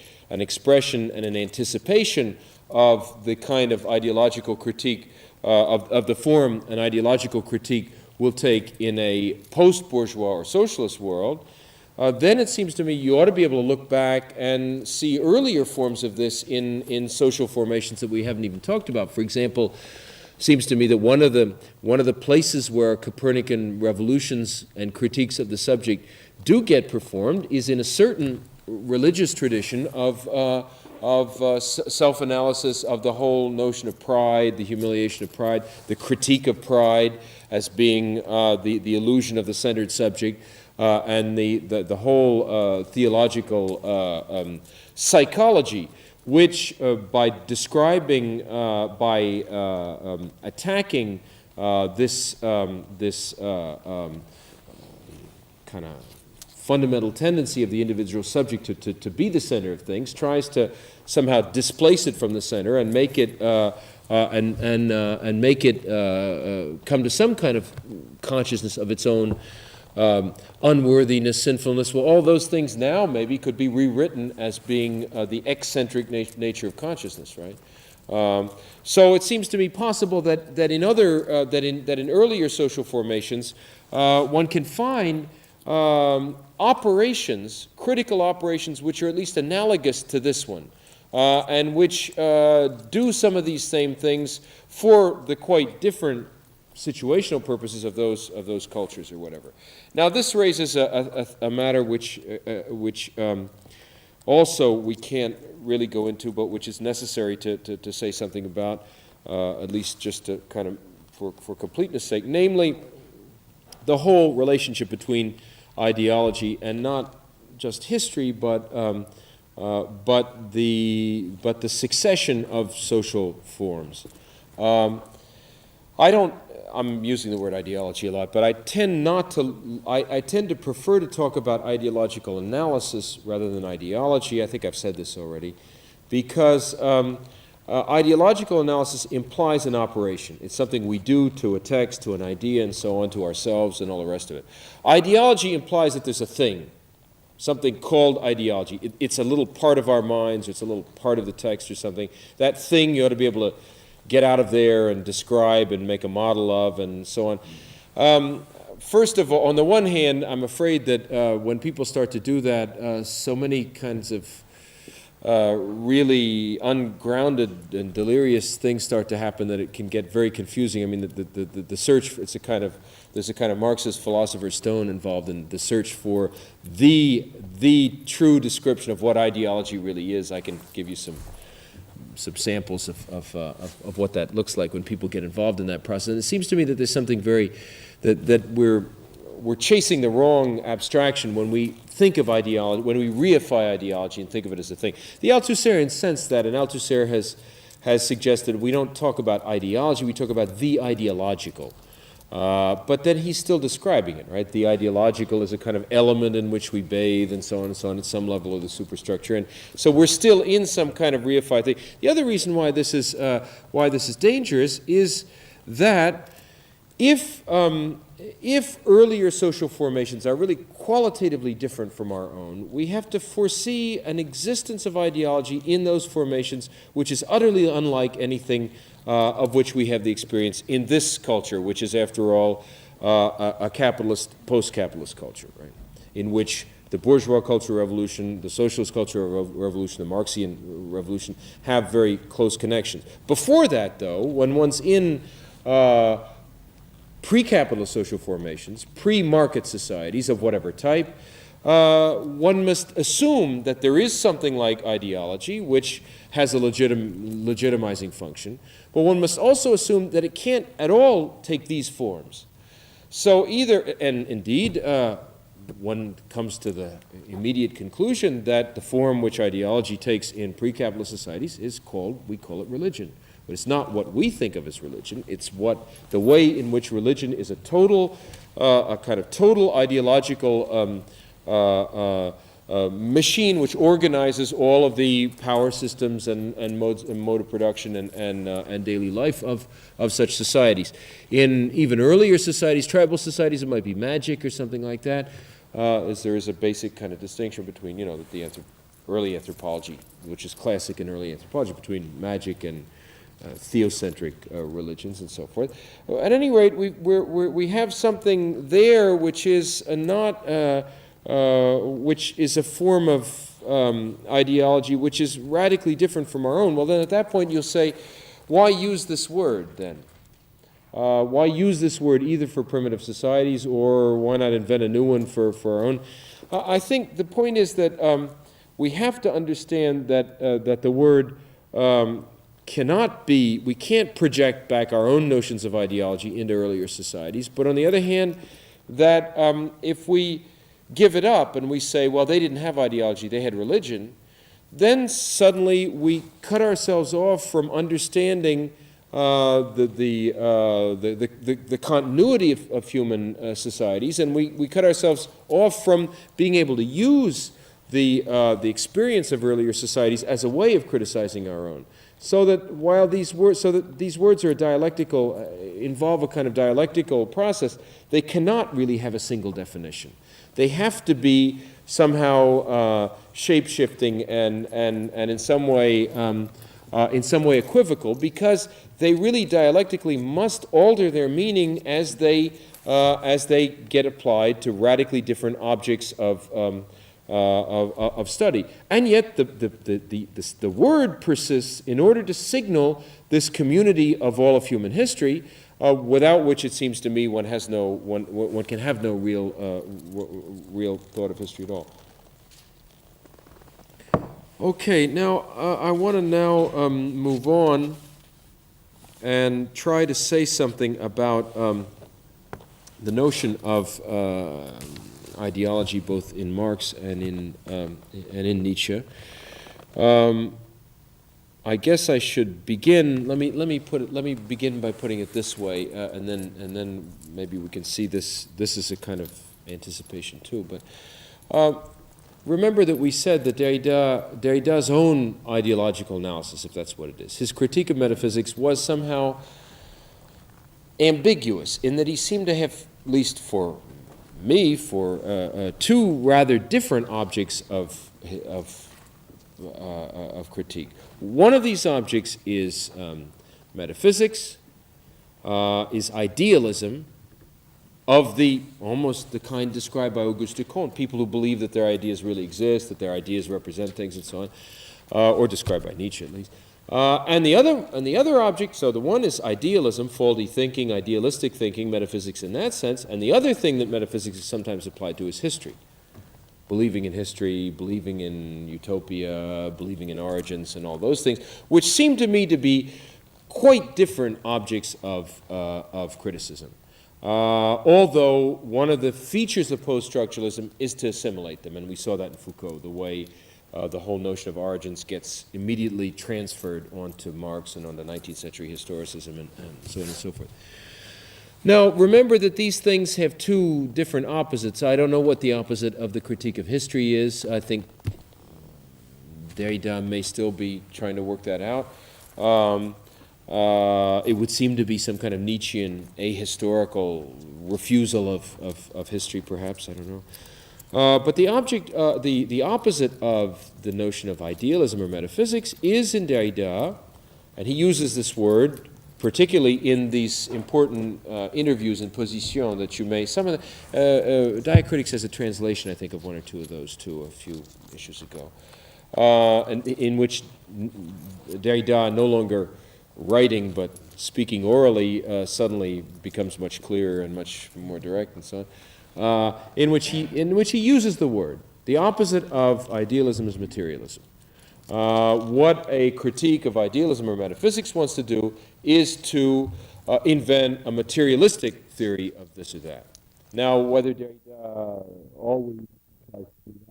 expression and an anticipation of the kind of ideological critique of the form an ideological critique will take in a post-bourgeois or socialist world, then it seems to me you ought to be able to look back and see earlier forms of this in social formations that we haven't even talked about. For example, it seems to me that one of the places where Copernican revolutions and critiques of the subject do get performed is in a certain religious tradition of self-analysis of the whole notion of pride, the humiliation of pride, the critique of pride as being the illusion of the centered subject, and the whole theological psychology, which by describing, by attacking this kind of fundamental tendency of the individual subject to be the center of things, tries to somehow displace it from the center and make it make it come to some kind of consciousness of its own unworthiness, sinfulness. Well, all those things now maybe could be rewritten as being the eccentric nature of consciousness, right? So it seems to me possible that in earlier social formations, one can find operations, critical operations, which are at least analogous to this one, and which do some of these same things for the quite different situational purposes of those cultures or whatever. Now, this raises a matter which also we can't really go into, but which is necessary to say something about, at least just to kind of for completeness' sake, namely the whole relationship between ideology and not just history, but the succession of social forms. I'm using the word ideology a lot, but I tend to prefer to talk about ideological analysis rather than ideology. I think I've said this already, because ideological analysis implies an operation. It's something we do to a text, to an idea, and so on, to ourselves, and all the rest of it. Ideology implies that there's a thing, something called ideology. It's a little part of our minds, or it's a little part of the text or something. That thing you ought to be able to get out of there and describe and make a model of, and so on. First of all, on the one hand, I'm afraid that when people start to do that, so many kinds of really ungrounded and delirious things start to happen that it can get very confusing. I mean, the search, there's a kind of Marxist philosopher's stone involved in the search for the true description of what ideology really is. I can give you some samples of what that looks like when people get involved in that process. And it seems to me that there's something that we're chasing the wrong abstraction when we think of ideology, when we reify ideology and think of it as a thing. The Althusserien sense that, and Althusser has suggested we don't talk about ideology, we talk about the ideological. But then he's still describing it, right? The ideological is a kind of element in which we bathe, and so on at some level of the superstructure. And so we're still in some kind of reified thing. The other reason why this is dangerous is that if earlier social formations are really qualitatively different from our own, we have to foresee an existence of ideology in those formations which is utterly unlike anything of which we have the experience in this culture, which is, after all, a capitalist, post-capitalist culture, right? In which the bourgeois cultural revolution, the socialist cultural revolution, the Marxian revolution have very close connections. Before that, though, when one's in pre-capitalist social formations, pre-market societies of whatever type, one must assume that there is something like ideology, which has a legitimizing function, but one must also assume that it can't at all take these forms. So either, and indeed, one comes to the immediate conclusion that the form which ideology takes in pre-capitalist societies is we call it religion. But it's not what we think of as religion. It's the way in which religion is a kind of total ideological machine which organizes all of the power systems and mode of production and daily life of such societies. In even earlier societies, tribal societies, it might be magic or something like that. There is a basic kind of distinction between, the early anthropology, which is classic in early anthropology, between magic and theocentric religions and so forth. At any rate, we have something there which is which is a form of ideology which is radically different from our own. Well, then at that point you'll say, why use this word then? Why use this word either for primitive societies, or why not invent a new one for our own? I think the point is that we have to understand that the word we can't project back our own notions of ideology into earlier societies, but on the other hand, that if we give it up and we say, well, they didn't have ideology, they had religion, then suddenly we cut ourselves off from understanding the continuity of human societies, and we cut ourselves off from being able to use the experience of earlier societies as a way of criticizing our own. So that while these words are dialectical, involve a kind of dialectical process, they cannot really have a single definition. They have to be somehow shape-shifting and in some way equivocal, because they really dialectically must alter their meaning as they get applied to radically different objects of study. And yet the word persists in order to signal this community of all of human history, without which it seems to me one can have no real thought of history at all. Okay, now I want to move on and try to say something about the notion of ideology, both in Marx and in Nietzsche. I guess I should begin. Let me begin by putting it this way, and then maybe we can see this. This is a kind of anticipation too. But remember that we said that Derrida's own ideological analysis, if that's what it is, his critique of metaphysics, was somehow ambiguous in that he seemed to have, at least for me, two rather different objects of critique. One of these objects is metaphysics, is idealism of almost the kind described by Auguste Comte, people who believe that their ideas really exist, that their ideas represent things, and so on, or described by Nietzsche at least. And the other object, so the one is idealism, faulty thinking, idealistic thinking, metaphysics in that sense, and the other thing that metaphysics is sometimes applied to is history. Believing in history, believing in utopia, believing in origins, and all those things, which seem to me to be quite different objects of criticism. Although one of the features of post-structuralism is to assimilate them, and we saw that in Foucault, the way the whole notion of origins gets immediately transferred onto Marx and onto 19th century historicism and so on and so forth. Now, remember that these things have two different opposites. I don't know what the opposite of the critique of history is. I think Derrida may still be trying to work that out. It would seem to be some kind of Nietzschean ahistorical refusal of history, perhaps. I don't know. But the opposite of the notion of idealism or metaphysics is in Derrida, and he uses this word particularly in these important interviews in Position that you may. Some of the Diacritics has a translation, I think, of one or two of those too, a few issues ago, and in which Derrida, no longer writing but speaking orally, suddenly becomes much clearer and much more direct and so on. in which he uses the word. The opposite of idealism is materialism. What a critique of idealism or metaphysics wants to do is to invent a materialistic theory of this or that. Now, whether they always try to do that,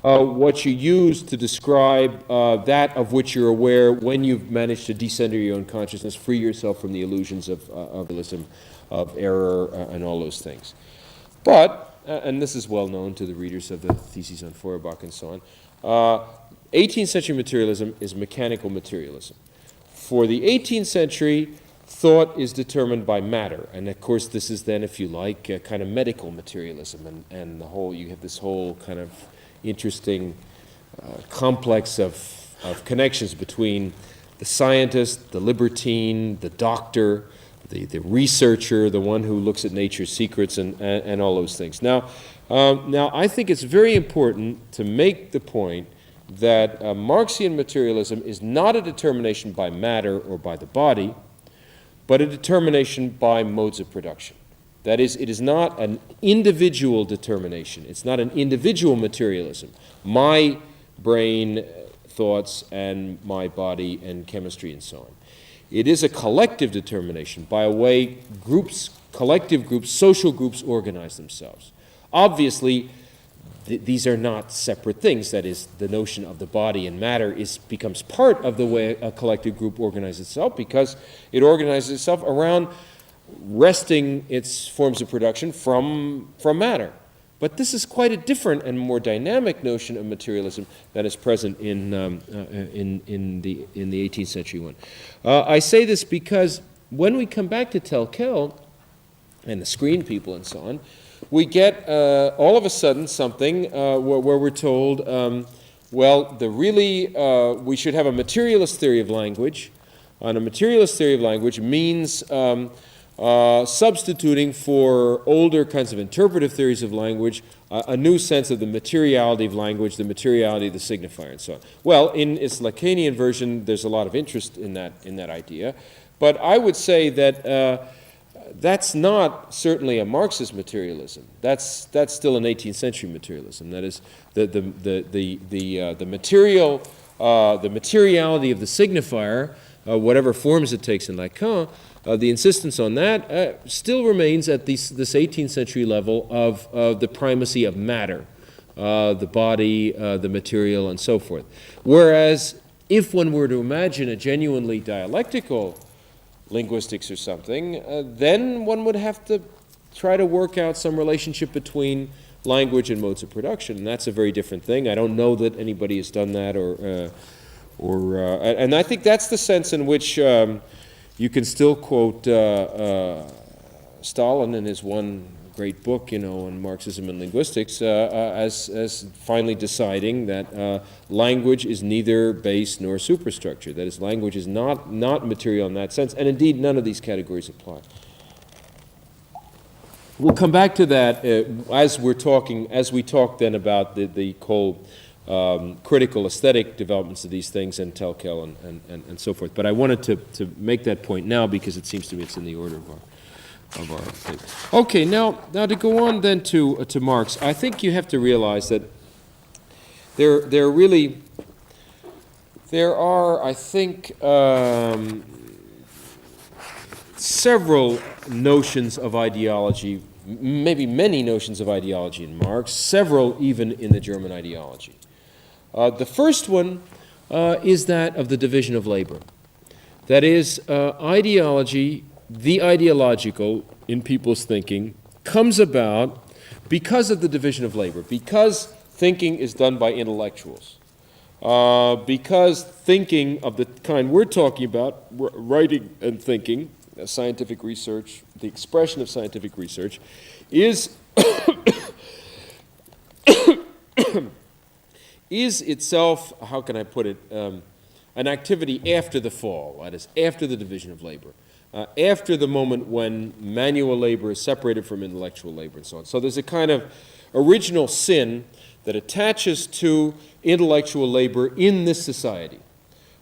what you use to describe that of which you're aware when you've managed to decenter your own consciousness, free yourself from the illusions of realism, of error, and all those things. But, and this is well known to the readers of the theses on Feuerbach and so on, 18th century materialism is mechanical materialism. For the 18th century, thought is determined by matter, and of course this is then, if you like, a kind of medical materialism, and the whole, you have this whole kind of interesting complex of connections between the scientist, the libertine, the doctor, the researcher, the one who looks at nature's secrets, and all those things. Now, I think it's very important to make the point that Marxian materialism is not a determination by matter or by the body, but a determination by modes of production. That is, it is not an individual determination. It's not an individual materialism. My brain, thoughts, and my body, and chemistry, and so on. It is a collective determination by a way groups, collective groups, social groups organize themselves. Obviously, these are not separate things. That is, the notion of the body and matter becomes part of the way a collective group organizes itself, because it organizes itself around wresting its forms of production from matter. But this is quite a different and more dynamic notion of materialism that is present in the 18th century one. I say this because when we come back to Telkel and the screen people and so on, we get all of a sudden something where we're told, well, we should have a materialist theory of language. And a materialist theory of language means substituting for older kinds of interpretive theories of language a new sense of the materiality of language, the materiality of the signifier, and so on. Well, in its Lacanian version, there's a lot of interest in that idea, but I would say that that's not certainly a Marxist materialism. That's still an 18th century materialism. That is, the materiality of the signifier, whatever forms it takes in Lacan. The insistence on that still remains at this 18th century level of the primacy of matter, the body, the material, and so forth. Whereas if one were to imagine a genuinely dialectical linguistics or something, then one would have to try to work out some relationship between language and modes of production, and that's a very different thing. I don't know that anybody has done that, and I think that's the sense in which you can still quote Stalin in his one great book, on Marxism and linguistics, as finally deciding that language is neither base nor superstructure. That is, language is not material in that sense, and indeed none of these categories apply. We'll come back to that as we talk then about the whole critical aesthetic developments of these things and Telkel and so forth. But I wanted to make that point now because it seems to me it's in the order of our thing. Okay, now to go on then to Marx, I think you have to realize that there are, I think, several notions of ideology, maybe many notions of ideology in Marx, several even in the German ideology. The first one is that of the division of labor. That is, ideology, the ideological in people's thinking, comes about because of the division of labor, because thinking is done by intellectuals. because thinking of the kind we're talking about, writing and thinking, scientific research, the expression of scientific research, is is itself, how can I put it, an activity after the fall, that is, after the division of labor, after the moment when manual labor is separated from intellectual labor and so on. So there's a kind of original sin that attaches to intellectual labor in this society,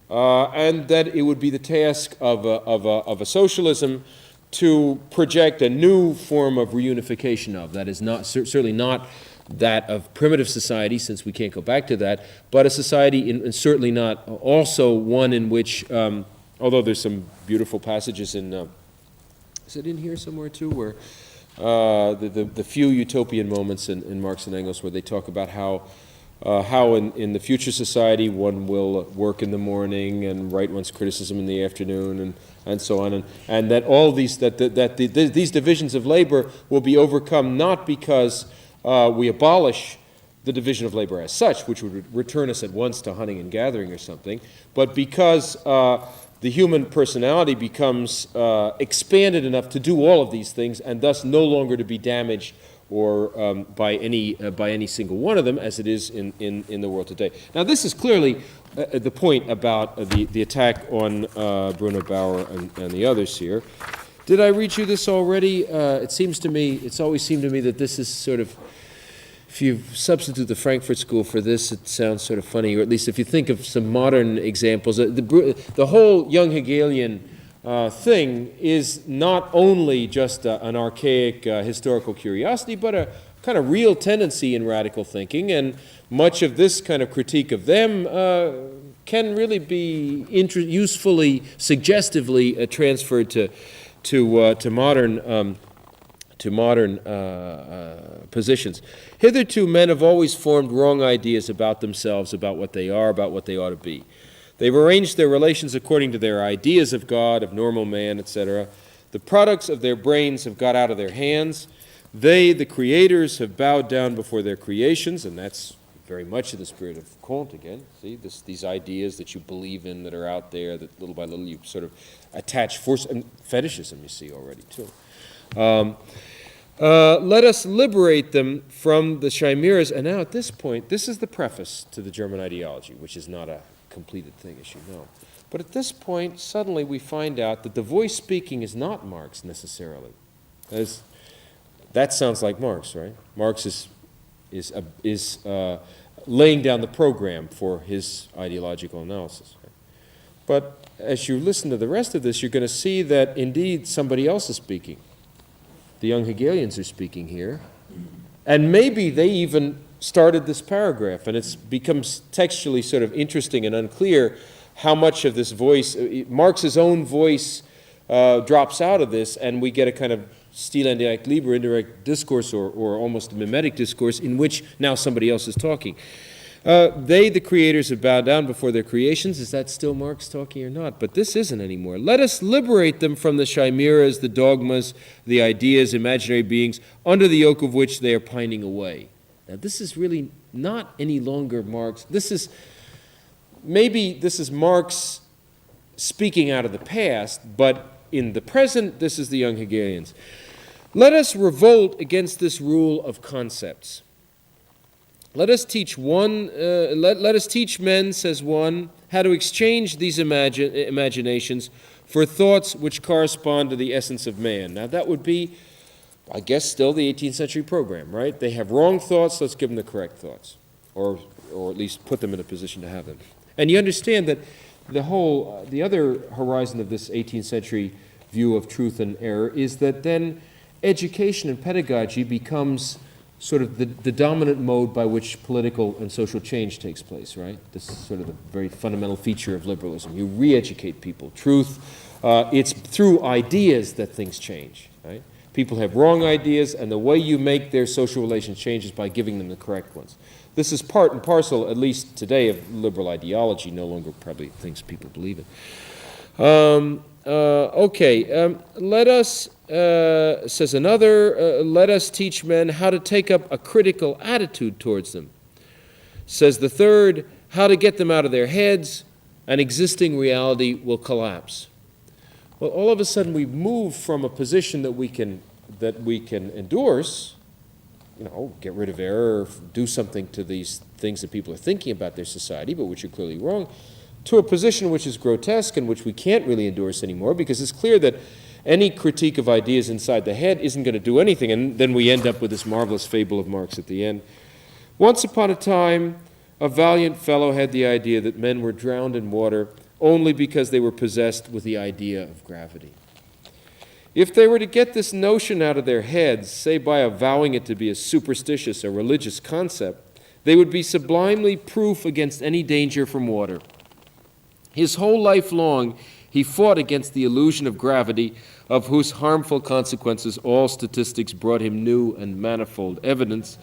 and that it would be the task of a socialism to project a new form of reunification of. That is not certainly not that of primitive society, since we can't go back to that, but a society, and certainly not also one in which, although there's some beautiful passages in, is it in here somewhere too, where the few utopian moments in Marx and Engels where they talk about how in the future society one will work in the morning and write one's criticism in the afternoon and so on, and that all these, these divisions of labor will be overcome not because we abolish the division of labor as such, which would return us at once to hunting and gathering or something, but because the human personality becomes expanded enough to do all of these things, and thus no longer to be damaged or by any single one of them, as it is in the world today. Now, this is clearly the point about the attack on Bruno Bauer and the others here. Did I read you this already? It seems to me, it's always seemed to me that this is sort of, if you substitute the Frankfurt School for this, it sounds sort of funny, or at least if you think of some modern examples. The whole young Hegelian thing is not only just an archaic historical curiosity, but a kind of real tendency in radical thinking, and much of this kind of critique of them can really be usefully, suggestively transferred to modern positions. Hitherto, men have always formed wrong ideas about themselves, about what they are, about what they ought to be. They've arranged their relations according to their ideas of God, of normal man, etc. The products of their brains have got out of their hands. They, the creators, have bowed down before their creations, and that's very much in the spirit of Kant again. See, these ideas that you believe in that are out there, that little by little you sort of attach force, and fetishism you see already too. Let us liberate them from the chimeras. And now at this point, this is the preface to the German ideology, which is not a completed thing, as you know. But at this point, suddenly we find out that the voice speaking is not Marx necessarily. That sounds like Marx, right? Marx is laying down the program for his ideological analysis. Right? But as you listen to the rest of this, you're going to see that indeed somebody else is speaking. The young Hegelians are speaking here. And maybe they even started this paragraph, and it becomes textually sort of interesting and unclear how much of this voice, Marx's own voice, drops out of this, and we get a kind of Stil indirect Liebe, indirect discourse, or almost a mimetic discourse in which now somebody else is talking. They, the creators, have bowed down before their creations. Is that still Marx talking or not? But this isn't anymore. Let us liberate them from the chimeras, the dogmas, the ideas, imaginary beings, under the yoke of which they are pining away. Now, this is really not any longer Marx. Maybe this is Marx speaking out of the past, but in the present, this is the young Hegelians. Let us revolt against this rule of concepts. Let us teach let us teach men, says one, how to exchange these imaginations for thoughts which correspond to the essence of man. Now that would be, I guess, still the 18th century program, right? They have wrong thoughts, let's give them the correct thoughts, or at least put them in a position to have them. And you understand that the other horizon of this 18th century view of truth and error is that then education and pedagogy becomes sort of the dominant mode by which political and social change takes place, right? This is sort of the very fundamental feature of liberalism. You re-educate people. Truth, it's through ideas that things change, right? People have wrong ideas, and the way you make their social relations change is by giving them the correct ones. This is part and parcel, at least today, of liberal ideology, no longer probably things people believe in. Let us, says another, let us teach men how to take up a critical attitude towards them. Says the third, how to get them out of their heads, and existing reality will collapse. Well, all of a sudden we've moved from a position that we can endorse, get rid of error, do something to these things that people are thinking about their society, but which are clearly wrong, to a position which is grotesque and which we can't really endorse anymore, because it's clear that any critique of ideas inside the head isn't going to do anything, and then we end up with this marvelous fable of Marx at the end. Once upon a time, a valiant fellow had the idea that men were drowned in water only because they were possessed with the idea of gravity. If they were to get this notion out of their heads, say by avowing it to be a superstitious or religious concept, they would be sublimely proof against any danger from water. His whole life long, he fought against the illusion of gravity, of whose harmful consequences all statistics brought him new and manifold evidence.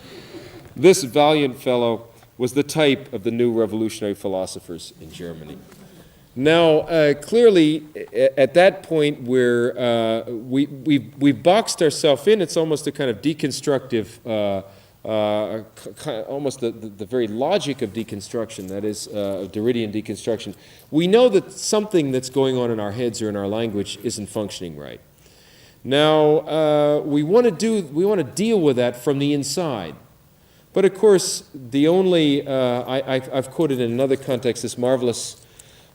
This valiant fellow was the type of the new revolutionary philosophers in Germany. Now, clearly, at that point where we've boxed ourselves in, it's almost a kind of deconstructive, almost the very logic of deconstruction, that is, Derridian deconstruction. We know that something that's going on in our heads or in our language isn't functioning right. Now, we want to deal with that from the inside. But of course, the only, I've quoted in another context this marvelous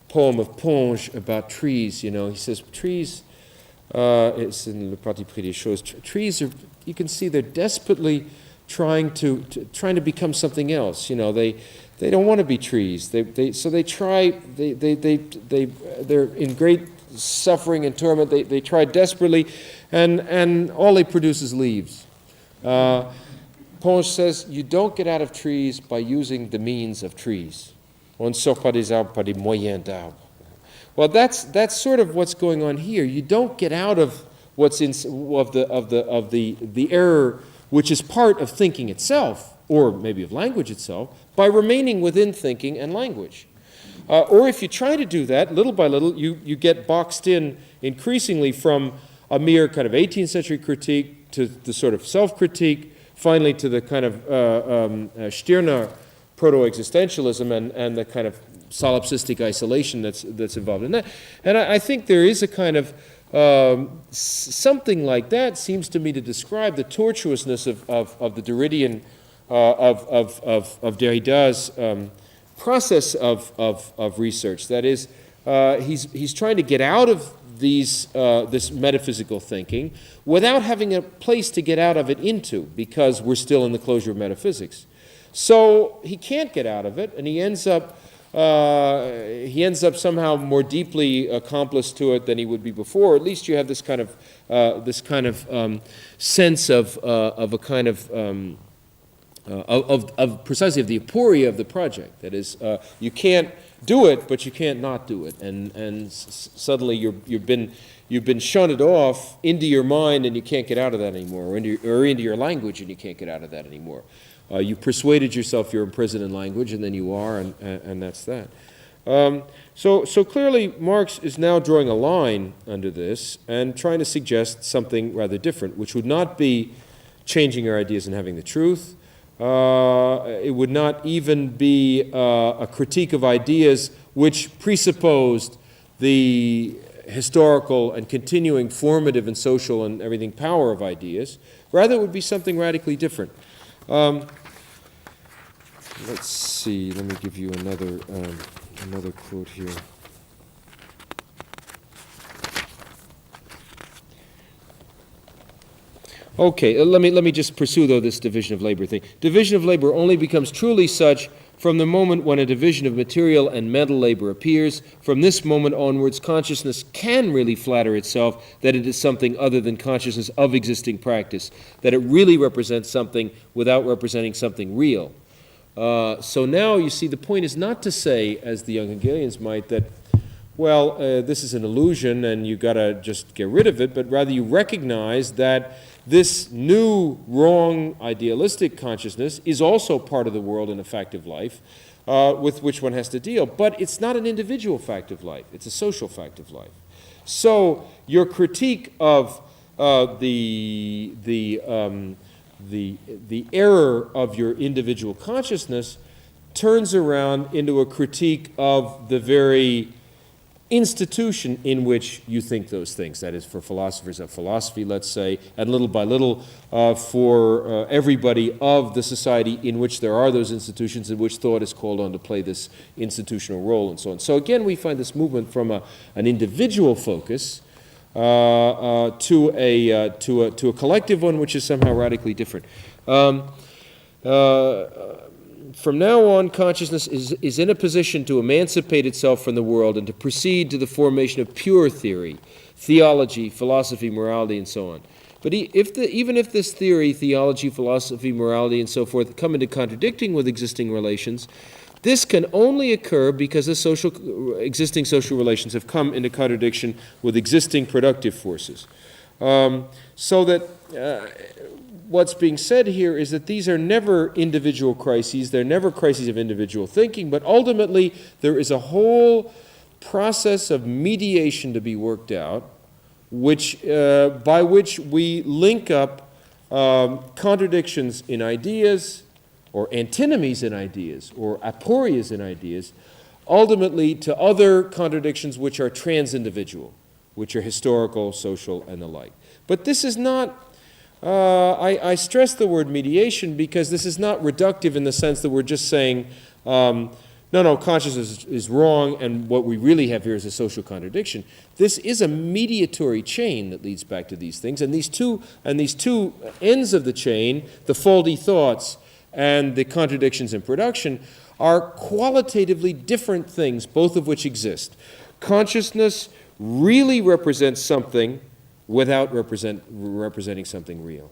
poem of Ponge about trees. He says, trees, it's in Le Parti pris des choses, trees are, you can see they're desperately trying to become something else. They don't want to be trees. So they try, they're in great suffering and torment. They try desperately, and all they produce is leaves. Ponge says, you don't get out of trees by using the means of trees. On ne sort pas des arbres par des moyens d'arbres. Well, that's sort of what's going on here. You don't get out of what's the error, which is part of thinking itself, or maybe of language itself, by remaining within thinking and language. Or if you try to do that, little by little, you get boxed in increasingly from a mere kind of 18th century critique to the sort of self-critique, finally to the kind of Stirner proto-existentialism and the kind of solipsistic isolation that's involved in that. And I think there is a kind of something like that seems to me to describe the tortuousness of the Derridian, of Derrida's process of research. That is, he's trying to get out of this metaphysical thinking without having a place to get out of it into, because we're still in the closure of metaphysics. So he can't get out of it, and he ends up somehow more deeply accomplice to it than he would be before. At least you have this kind of sense of a kind of precisely of the aporia of the project. That is, you can't do it, but you can't not do it, and suddenly you've been shunted off into your mind, and you can't get out of that anymore, or into your language, and you can't get out of that anymore. You persuaded yourself you're imprisoned in language, and then you are, and that's that. So clearly, Marx is now drawing a line under this and trying to suggest something rather different, which would not be changing our ideas and having the truth. It would not even be a critique of ideas which presupposed the historical and continuing formative and social and everything power of ideas. Rather, it would be something radically different. Let's see. Let me give you another quote here. Okay, let me just pursue, though, this division of labor thing. Division of labor only becomes truly such from the moment when a division of material and mental labor appears. From this moment onwards, consciousness can really flatter itself that it is something other than consciousness of existing practice, that it really represents something without representing something real. So now, you see, the point is not to say, as the young Hegelians might, that, well, this is an illusion and you've got to just get rid of it, but rather you recognize that this new, wrong, idealistic consciousness is also part of the world and a fact of life with which one has to deal. But it's not an individual fact of life. It's a social fact of life. So your critique of the error of your individual consciousness turns around into a critique of the very institution in which you think those things. That is, for philosophers of philosophy, let's say, and little by little for everybody of the society in which there are those institutions in which thought is called on to play this institutional role and so on. So again, we find this movement from an individual focus to a collective one, which is somehow radically different. From now on, consciousness is in a position to emancipate itself from the world and to proceed to the formation of pure theory, theology, philosophy, morality, and so on. But even if this theory, theology, philosophy, morality, and so forth come into contradicting with existing relations, this can only occur because the existing social relations have come into contradiction with existing productive forces. So that what's being said here is that these are never individual crises, they're never crises of individual thinking, but ultimately there is a whole process of mediation to be worked out, by which we link up contradictions in ideas, or antinomies in ideas, or aporias in ideas, ultimately to other contradictions which are trans-individual, which are historical, social, and the like. But this is not, I stress the word mediation because this is not reductive in the sense that we're just saying, no, consciousness is wrong, and what we really have here is a social contradiction. This is a mediatory chain that leads back to these things, and these two ends of the chain, the faulty thoughts and the contradictions in production, are qualitatively different things, both of which exist. Consciousness really represents something without representing something real.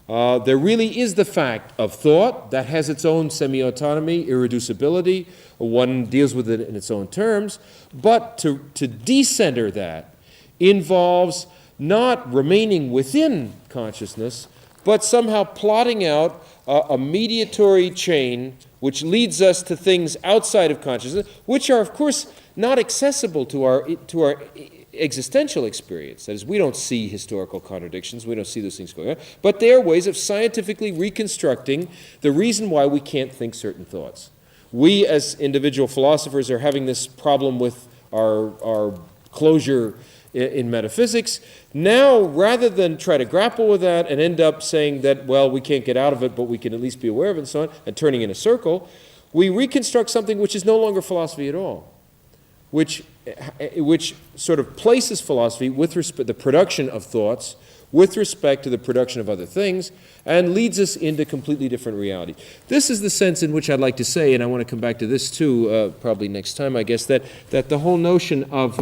There really is the fact of thought that has its own semi-autonomy, irreducibility. One deals with it in its own terms. But to decenter that involves not remaining within consciousness, but somehow plotting out a mediatory chain which leads us to things outside of consciousness, which are, of course, not accessible to our existential experience. That is, we don't see historical contradictions, we don't see those things going on, but they are ways of scientifically reconstructing the reason why we can't think certain thoughts. We, as individual philosophers, are having this problem with our closure in metaphysics. Now, rather than try to grapple with that and end up saying that, well, we can't get out of it, but we can at least be aware of it and so on, and turning in a circle, we reconstruct something which is no longer philosophy at all, which sort of places philosophy with respect to the production of thoughts with respect to the production of other things and leads us into completely different reality. This is the sense in which I'd like to say, and I want to come back to this too, probably next time, I guess, that the whole notion of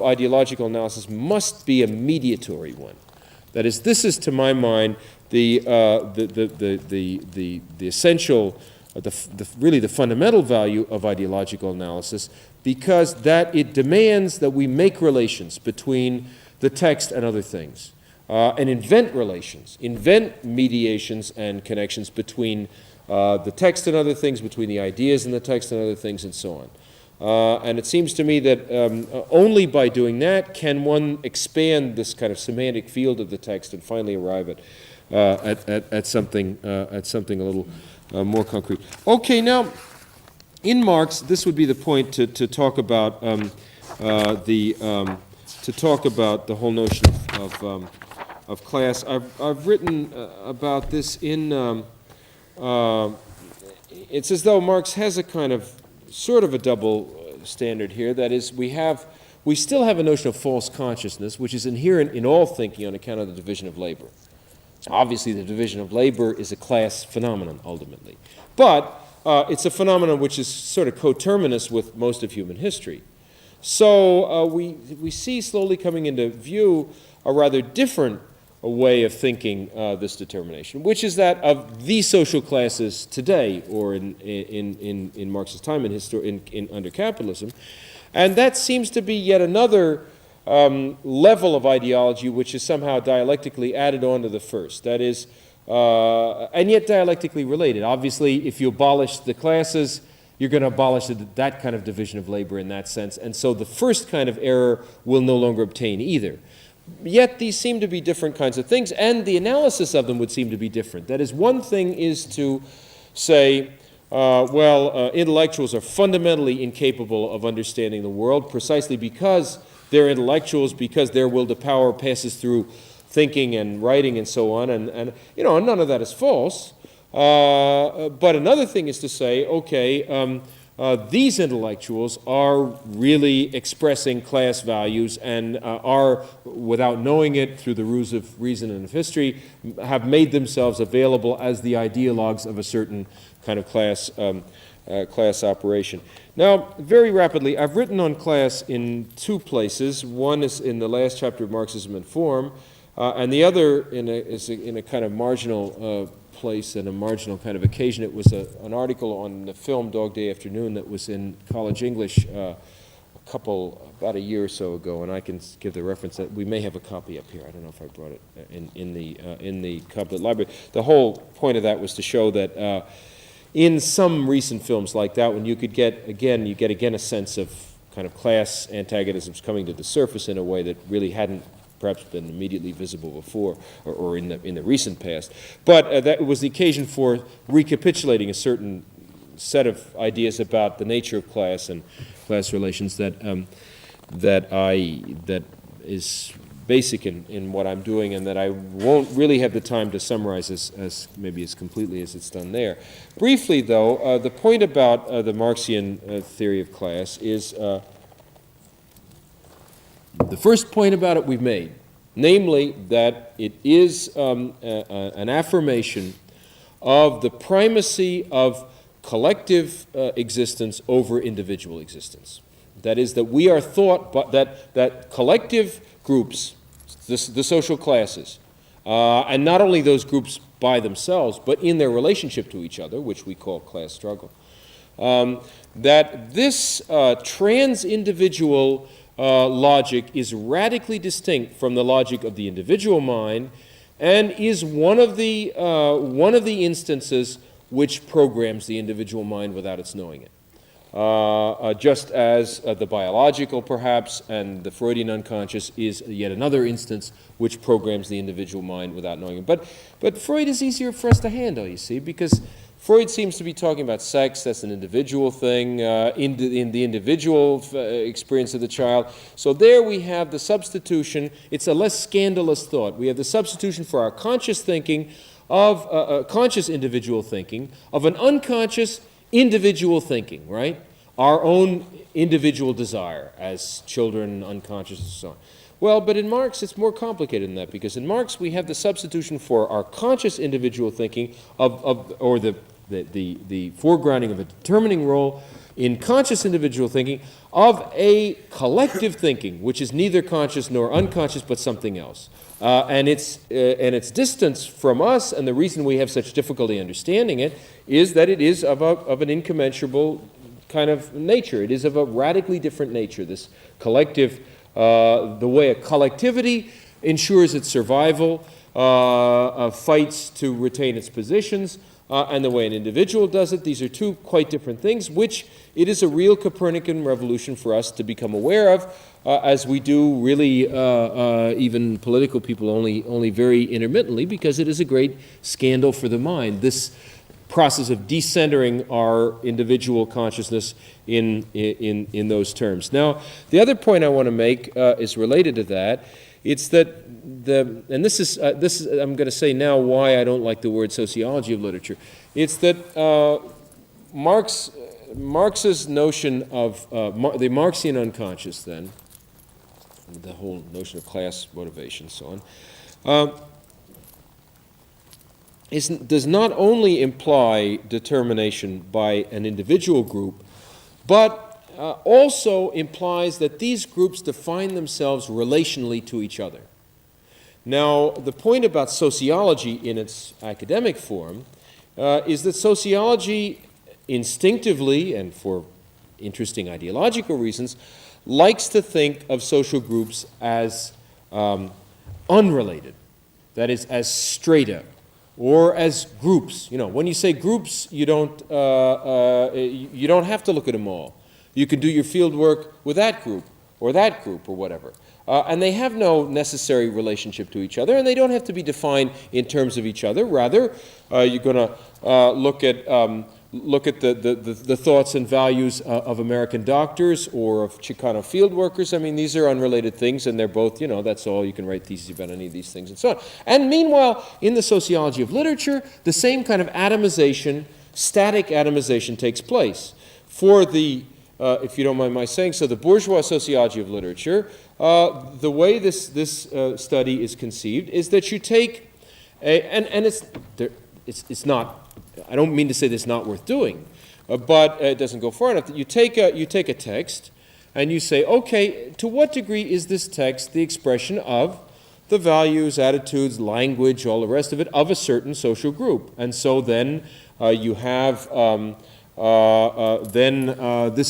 ideological analysis must be a mediatory one. That is, this is to my mind the essential, really the fundamental value of ideological analysis, because that it demands that we make relations between the text and other things, and invent relations, invent mediations and connections between the text and other things, between the ideas and the text and other things, and so on. And it seems to me that only by doing that can one expand this kind of semantic field of the text and finally arrive at something a little more concrete. Okay, now in Marx, this would be the point to talk about the whole notion of class. I've written about this in. It's as though Marx has a kind of sort of a double standard here. That is, we still have a notion of false consciousness, which is inherent in all thinking on account of the division of labor. Obviously, the division of labor is a class phenomenon, ultimately. But it's a phenomenon which is sort of coterminous with most of human history. So we see slowly coming into view a rather different way of thinking this determination, which is that of the social classes today, or in Marx's time under capitalism. And that seems to be yet another level of ideology which is somehow dialectically added on to the first. That is, and yet dialectically related. Obviously, if you abolish the classes, you're going to abolish that kind of division of labor in that sense. And so the first kind of error will no longer obtain either. Yet these seem to be different kinds of things, and the analysis of them would seem to be different. That is, one thing is to say, intellectuals are fundamentally incapable of understanding the world precisely because they're intellectuals, because their will to power passes through thinking and writing and so on, and none of that is false. But another thing is to say, okay, these intellectuals are really expressing class values and are, without knowing it through the rules of reason and of history, have made themselves available as the ideologues of a certain kind of class operation. Now, very rapidly, I've written on class in two places. One is in the last chapter of Marxism and Form, and the other is in a kind of marginal place and a marginal kind of occasion. It was an article on the film Dog Day Afternoon that was in College English about a year or so ago, and I can give the reference. That we may have a copy up here. I don't know if I brought it in the Couplet Library. The whole point of that was to show that in some recent films like that one, you get again a sense of kind of class antagonisms coming to the surface in a way that really hadn't perhaps been immediately visible before or in the recent past. But that was the occasion for recapitulating a certain set of ideas about the nature of class and class relations that is basic in what I'm doing, and that I won't really have the time to summarize as completely as it's done there. Briefly, though, the point about the Marxian theory of class is the first point about it we've made, namely that it is an affirmation of the primacy of collective existence over individual existence. That is, that we are thought, but that collective groups, the social classes, and not only those groups by themselves, but in their relationship to each other, which we call class struggle, that this trans-individual logic is radically distinct from the logic of the individual mind, and is one of the instances which programs the individual mind without its knowing it. Just as the biological, perhaps, and the Freudian unconscious is yet another instance which programs the individual mind without knowing it. But Freud is easier for us to handle, you see, because Freud seems to be talking about sex. That's an individual thing, in the individual experience of the child. So there we have the substitution. It's a less scandalous thought. We have the substitution for our conscious thinking of conscious individual thinking of an unconscious individual thinking, right? Our own individual desire as children, unconscious, and so on. Well, but in Marx, it's more complicated than that, because in Marx, we have the substitution for our conscious individual thinking or the foregrounding of a determining role in conscious individual thinking of a collective thinking, which is neither conscious nor unconscious, but something else. And its distance from us, and the reason we have such difficulty understanding it, is that it is of an incommensurable kind of nature. It is of a radically different nature, this collective, the way a collectivity ensures its survival, fights to retain its positions, and the way an individual does it. These are two quite different things, which it is a real Copernican revolution for us to become aware of, as we do really even political people only very intermittently, because it is a great scandal for the mind, this process of decentering our individual consciousness in those terms. Now, the other point I want to make is related to that. It's that and this is I'm going to say now why I don't like the word sociology of literature. It's that Marx's notion of the Marxian unconscious, then, the whole notion of class motivation, so on, does not only imply determination by an individual group, but also implies that these groups define themselves relationally to each other. Now, the point about sociology in its academic form is that sociology instinctively, and for interesting ideological reasons, likes to think of social groups as unrelated, that is, as strata, or as groups. You know, when you say groups, you don't have to look at them all. You can do your field work with that group, or that group or whatever. And they have no necessary relationship to each other, and they don't have to be defined in terms of each other. Rather, you're going to look at the thoughts and values of American doctors or of Chicano field workers. I mean, these are unrelated things, and they're both, that's all. You can write theses about any of these things and so on. And meanwhile, in the sociology of literature, the same kind of atomization, static atomization takes place. For the, if you don't mind my saying so, the bourgeois sociology of literature, the way this study is conceived is that you take, it's not, I don't mean to say this is not worth doing, but it doesn't go far enough. You take a text and you say, okay, to what degree is this text the expression of the values, attitudes, language, all the rest of it, of a certain social group? And so then you have, this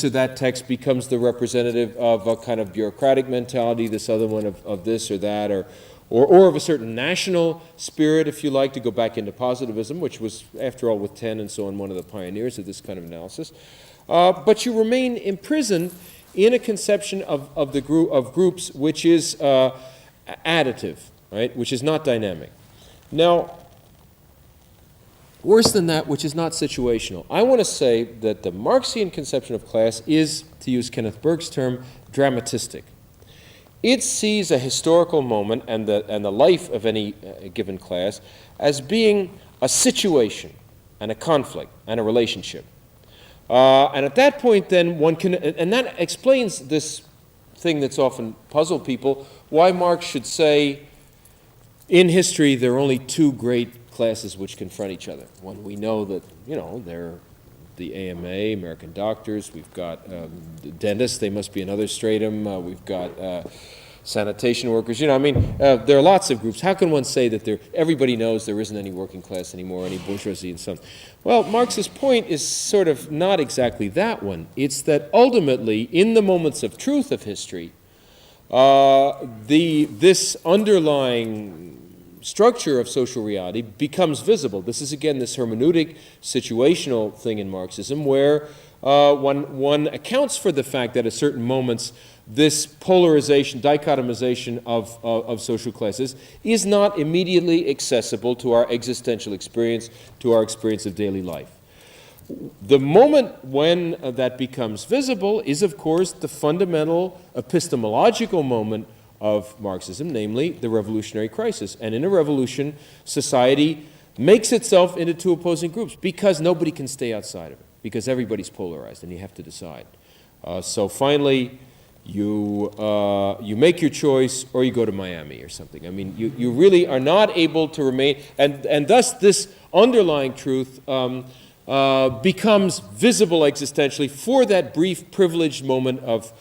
or that text becomes the representative of a kind of bureaucratic mentality, this other one of this or that, or of a certain national spirit, if you like, to go back into positivism, which was, after all, with Taine and so on, one of the pioneers of this kind of analysis. But you remain imprisoned in a conception of groups which is additive, right? Which is not dynamic. Now, worse than that, which is not situational. I want to say that the Marxian conception of class is, to use Kenneth Burke's term, dramatistic. It sees a historical moment and the life of any given class as being a situation and a conflict and a relationship. And at that point, then, one can, and that explains this thing that's often puzzled people, why Marx should say, in history, there are only two great classes which confront each other. One, we know that, they're the AMA, American doctors. We've got the dentists. They must be another stratum. We've got sanitation workers. There are lots of groups. How can one say that everybody knows there isn't any working class anymore, any bourgeoisie and so on? Well, Marx's point is sort of not exactly that one. It's that ultimately, in the moments of truth of history, this underlying structure of social reality becomes visible. This is, again, this hermeneutic, situational thing in Marxism where one accounts for the fact that at certain moments this polarization, dichotomization of social classes is not immediately accessible to our existential experience, to our experience of daily life. The moment when that becomes visible is, of course, the fundamental epistemological moment of Marxism, namely the revolutionary crisis. And in a revolution, society makes itself into two opposing groups because nobody can stay outside of it, because everybody's polarized and you have to decide. So finally, you make your choice or you go to Miami or something. I mean, you really are not able to remain, and thus this underlying truth becomes visible existentially for that brief privileged moment of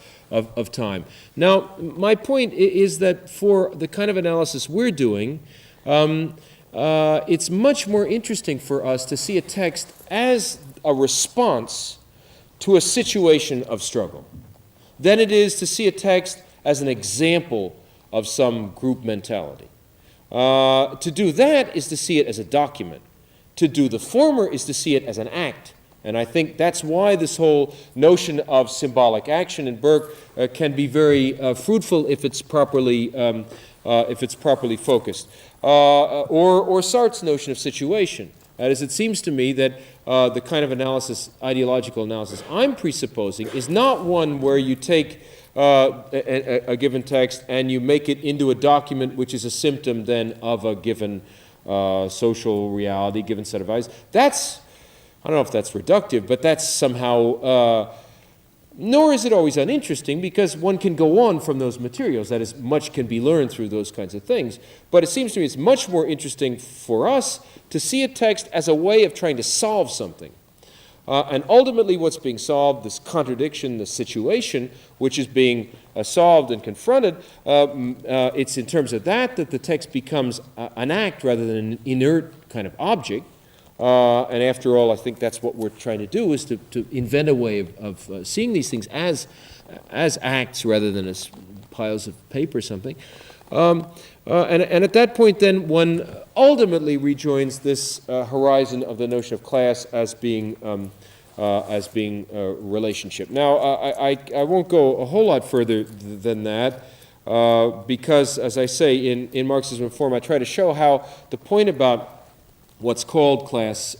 time. Now, my point is that for the kind of analysis we're doing, it's much more interesting for us to see a text as a response to a situation of struggle than it is to see a text as an example of some group mentality. To do that is to see it as a document. To do the former is to see it as an act. And I think that's why this whole notion of symbolic action in Burke can be very fruitful if it's properly focused. Or Sartre's notion of situation. That is, it seems to me that the kind of analysis, ideological analysis I'm presupposing is not one where you take a given text and you make it into a document which is a symptom then of a given social reality, given set of values. I don't know if that's reductive, but that's somehow, nor is it always uninteresting because one can go on from those materials. That is, much can be learned through those kinds of things. But it seems to me it's much more interesting for us to see a text as a way of trying to solve something. And ultimately what's being solved, this contradiction, this situation, which is being solved and confronted, it's in terms of that the text becomes an act rather than an inert kind of object. And after all, I think that's what we're trying to do, is to invent a way of seeing these things as acts rather than as piles of paper or something. And at that point, then, one ultimately rejoins this horizon of the notion of class as being as being a relationship. Now, I won't go a whole lot further than that, because, as I say, in Marxism Reform, I try to show how the point about what's called class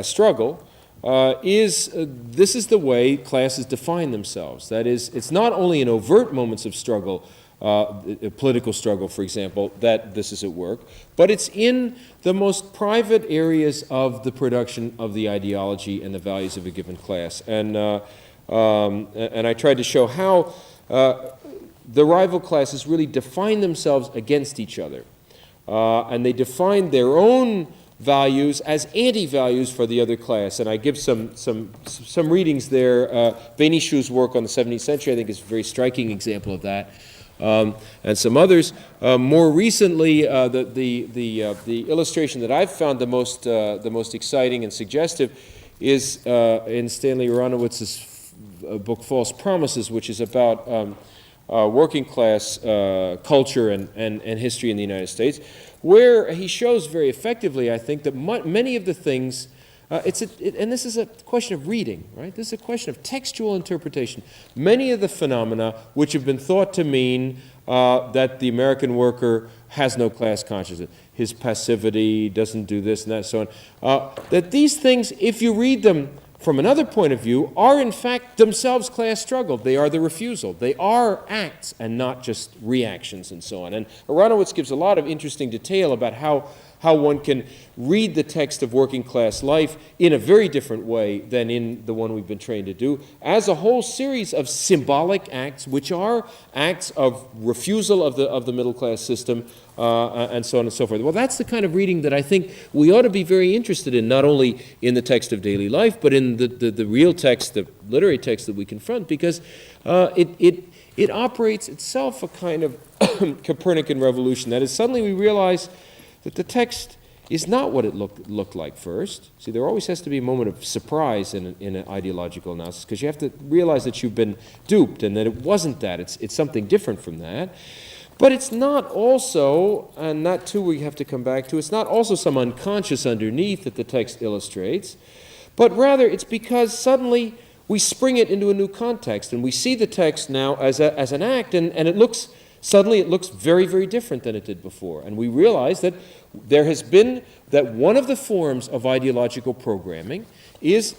struggle this is the way classes define themselves. That is, it's not only in overt moments of struggle, political struggle, for example, that this is at work, but it's in the most private areas of the production of the ideology and the values of a given class. And I tried to show how the rival classes really define themselves against each other. And they define their own values as anti-values for the other class. And I give some readings there. Bénichou's work on the 17th century, I think, is a very striking example of that. And some others. More recently, the illustration that I've found the most exciting and suggestive is in Stanley Aronowitz's book False Promises, which is about working class culture and history in the United States, where he shows very effectively, I think, that many of the things, and this is a question of reading, right? This is a question of textual interpretation. Many of the phenomena which have been thought to mean that the American worker has no class consciousness, his passivity, doesn't do this and that, so on, that these things, if you read them from another point of view, are in fact themselves class struggle. They are the refusal. They are acts and not just reactions and so on. And Aronowitz gives a lot of interesting detail about how one can read the text of working class life in a very different way than in the one we've been trained to do, as a whole series of symbolic acts, which are acts of refusal of the middle class system, and so on and so forth. Well, that's the kind of reading that I think we ought to be very interested in, not only in the text of daily life, but in the real text, the literary text that we confront, because it operates itself a kind of Copernican revolution. That is, suddenly we realize that the text is not what it looked like first. See, there always has to be a moment of surprise in an ideological analysis, because you have to realize that you've been duped and that it wasn't that. It's something different from that. But it's not also, and that too we have to come back to, it's not also some unconscious underneath that the text illustrates, but rather it's because suddenly we spring it into a new context, and we see the text now as an act, and it looks very, very different than it did before. And we realize that there has been, that one of the forms of ideological programming is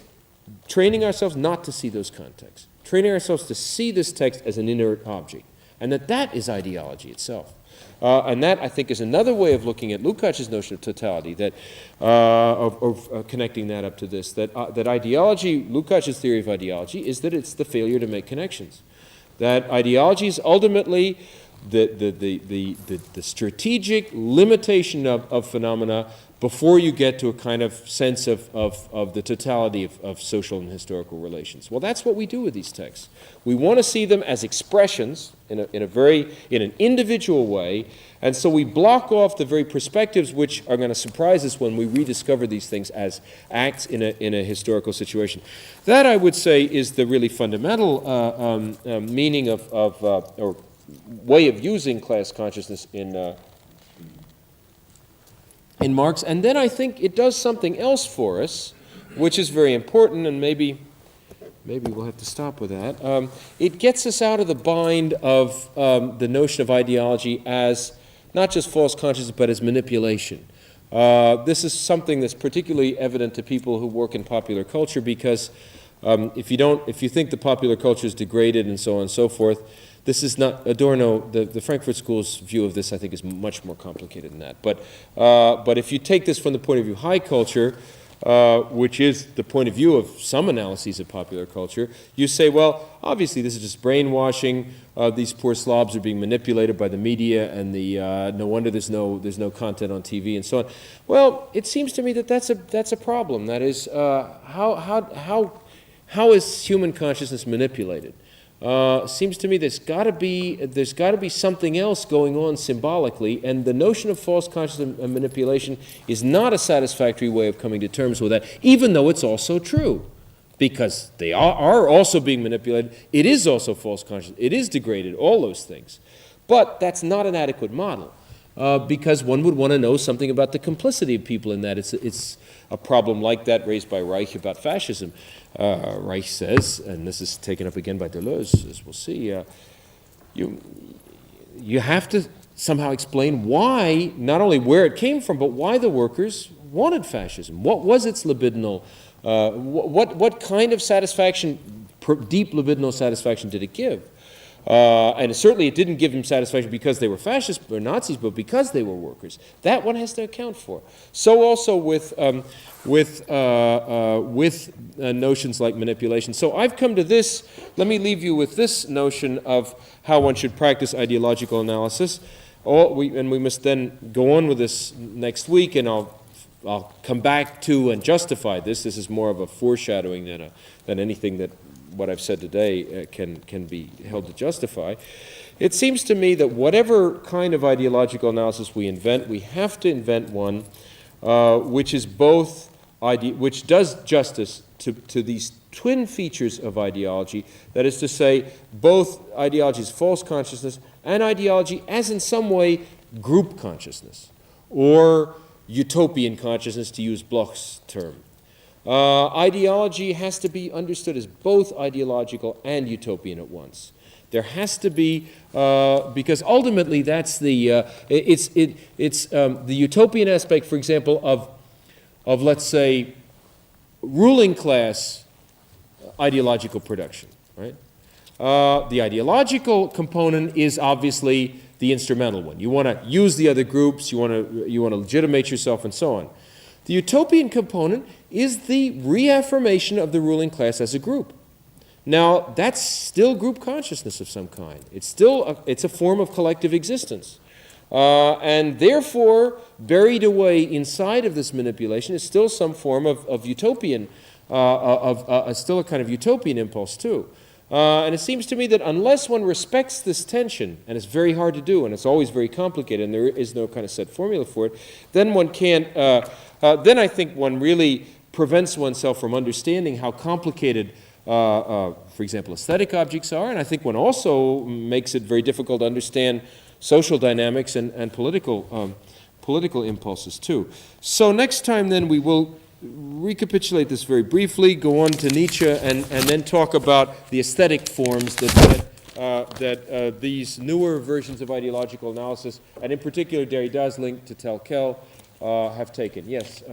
training ourselves not to see those contexts, training ourselves to see this text as an inert object, and that is ideology itself. And that, I think, is another way of looking at Lukács's notion of totality, that of connecting that up to this, that ideology, Lukács's theory of ideology, is that it's the failure to make connections. That ideology is ultimately the strategic limitation of phenomena before you get to a kind of sense of the totality of social and historical relations. Well, that's what we do with these texts. We want to see them as expressions in an individual way, and so we block off the very perspectives which are going to surprise us when we rediscover these things as acts in a historical situation. That, I would say, is the really fundamental meaning or way of using class consciousness in Marx. And then I think it does something else for us, which is very important, and maybe we'll have to stop with that. It gets us out of the bind of the notion of ideology as not just false consciousness, but as manipulation. This is something that's particularly evident to people who work in popular culture, because if you think the popular culture is degraded and so on and so forth, this is not Adorno. The Frankfurt School's view of this, I think, is much more complicated than that. But if you take this from the point of view of high culture, which is the point of view of some analyses of popular culture, you say, well, obviously this is just brainwashing. These poor slobs are being manipulated by the media, and no wonder there's no content on TV and so on. Well, it seems to me that that's a problem. That is, how is human consciousness manipulated? Seems to me there's got to be something else going on symbolically, and the notion of false consciousness and manipulation is not a satisfactory way of coming to terms with that, even though it's also true, because they are also being manipulated. It is also false consciousness. It is degraded, all those things. But that's not an adequate model, because one would want to know something about the complicity of people in that. a problem like that raised by Reich about fascism. Reich says, and this is taken up again by Deleuze, as we'll see, you have to somehow explain why, not only where it came from, but why the workers wanted fascism. What was its libidinal, what kind of satisfaction, deep libidinal satisfaction did it give? And certainly it didn't give them satisfaction because they were fascists or Nazis, but because they were workers. That one has to account for. So also with notions like manipulation. So I've come to this. Let me leave you with this notion of how one should practice ideological analysis. And we must then go on with this next week, and I'll come back to and justify this. This is more of a foreshadowing than anything that what I've said today can be held to justify. It seems to me that whatever kind of ideological analysis we invent, we have to invent one which is both which does justice to these twin features of ideology. That is to say, both ideology as false consciousness and ideology as in some way group consciousness or utopian consciousness, to use Bloch's term. Ideology has to be understood as both ideological and utopian at once. There has to be, because ultimately that's the the utopian aspect, for example, of let's say ruling class ideological production, right? The ideological component is obviously the instrumental one. You want to use the other groups, you want to legitimate yourself, and so on. The utopian component is the reaffirmation of the ruling class as a group. Now, that's still group consciousness of some kind. It's still it's a form of collective existence. And therefore, buried away inside of this manipulation is still some form of utopian, still a kind of utopian impulse too. And it seems to me that unless one respects this tension, and it's very hard to do, and it's always very complicated, and there is no kind of set formula for it, then one can't, then I think one really prevents oneself from understanding how complicated, for example, aesthetic objects are, and I think one also makes it very difficult to understand social dynamics and political impulses too. So next time then we will recapitulate this very briefly, go on to Nietzsche, and then talk about the aesthetic forms that these newer versions of ideological analysis, and in particular Derrida's link to Telquel, have taken. Yes?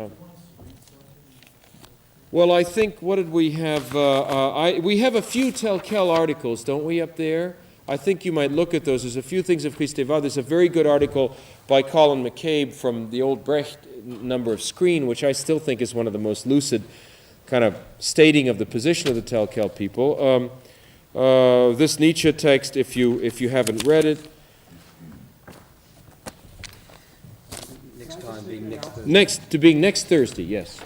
Well, I think, what did we have? We have a few Telquel articles, don't we, up there? I think you might look at those. There's a few things of Christeva. There's a very good article by Colin McCabe from the old Brecht number of Screen, which I still think is one of the most lucid kind of stating of the position of the Telquel people. This Nietzsche text, if you haven't read it. Next time being next Thursday. Next Thursday, yes.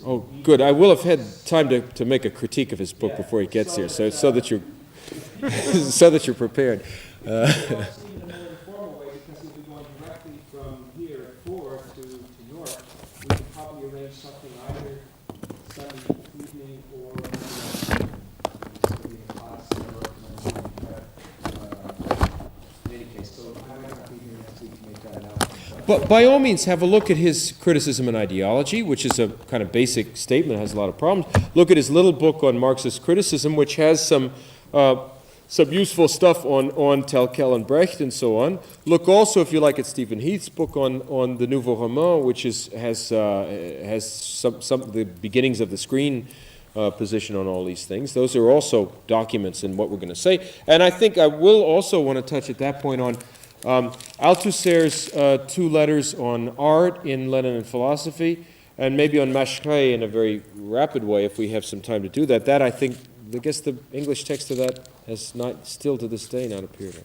Oh, good. I will have had time to make a critique of his book before he gets here, so that you're so that you're prepared. In a more informal way, because he'll be going directly from here at 4 to New York, we could probably arrange something either Sunday evening or a class in any case. So I might not be here next week to make that announcement. But by all means, have a look at his Criticism and Ideology, which is a kind of basic statement, has a lot of problems. Look at his little book on Marxist criticism, which has some useful stuff on Telquel and Brecht and so on. Look also, if you like, at Stephen Heath's book on the Nouveau Roman, which has some of the beginnings of the Screen position on all these things. Those are also documents in what we're going to say. And I think I will also want to touch at that point on Althusser's 2 letters on art in Lenin and philosophy, and maybe on Macheray in a very rapid way if we have some time to do that. That, I guess the English text of that has not, still to this day, not appeared.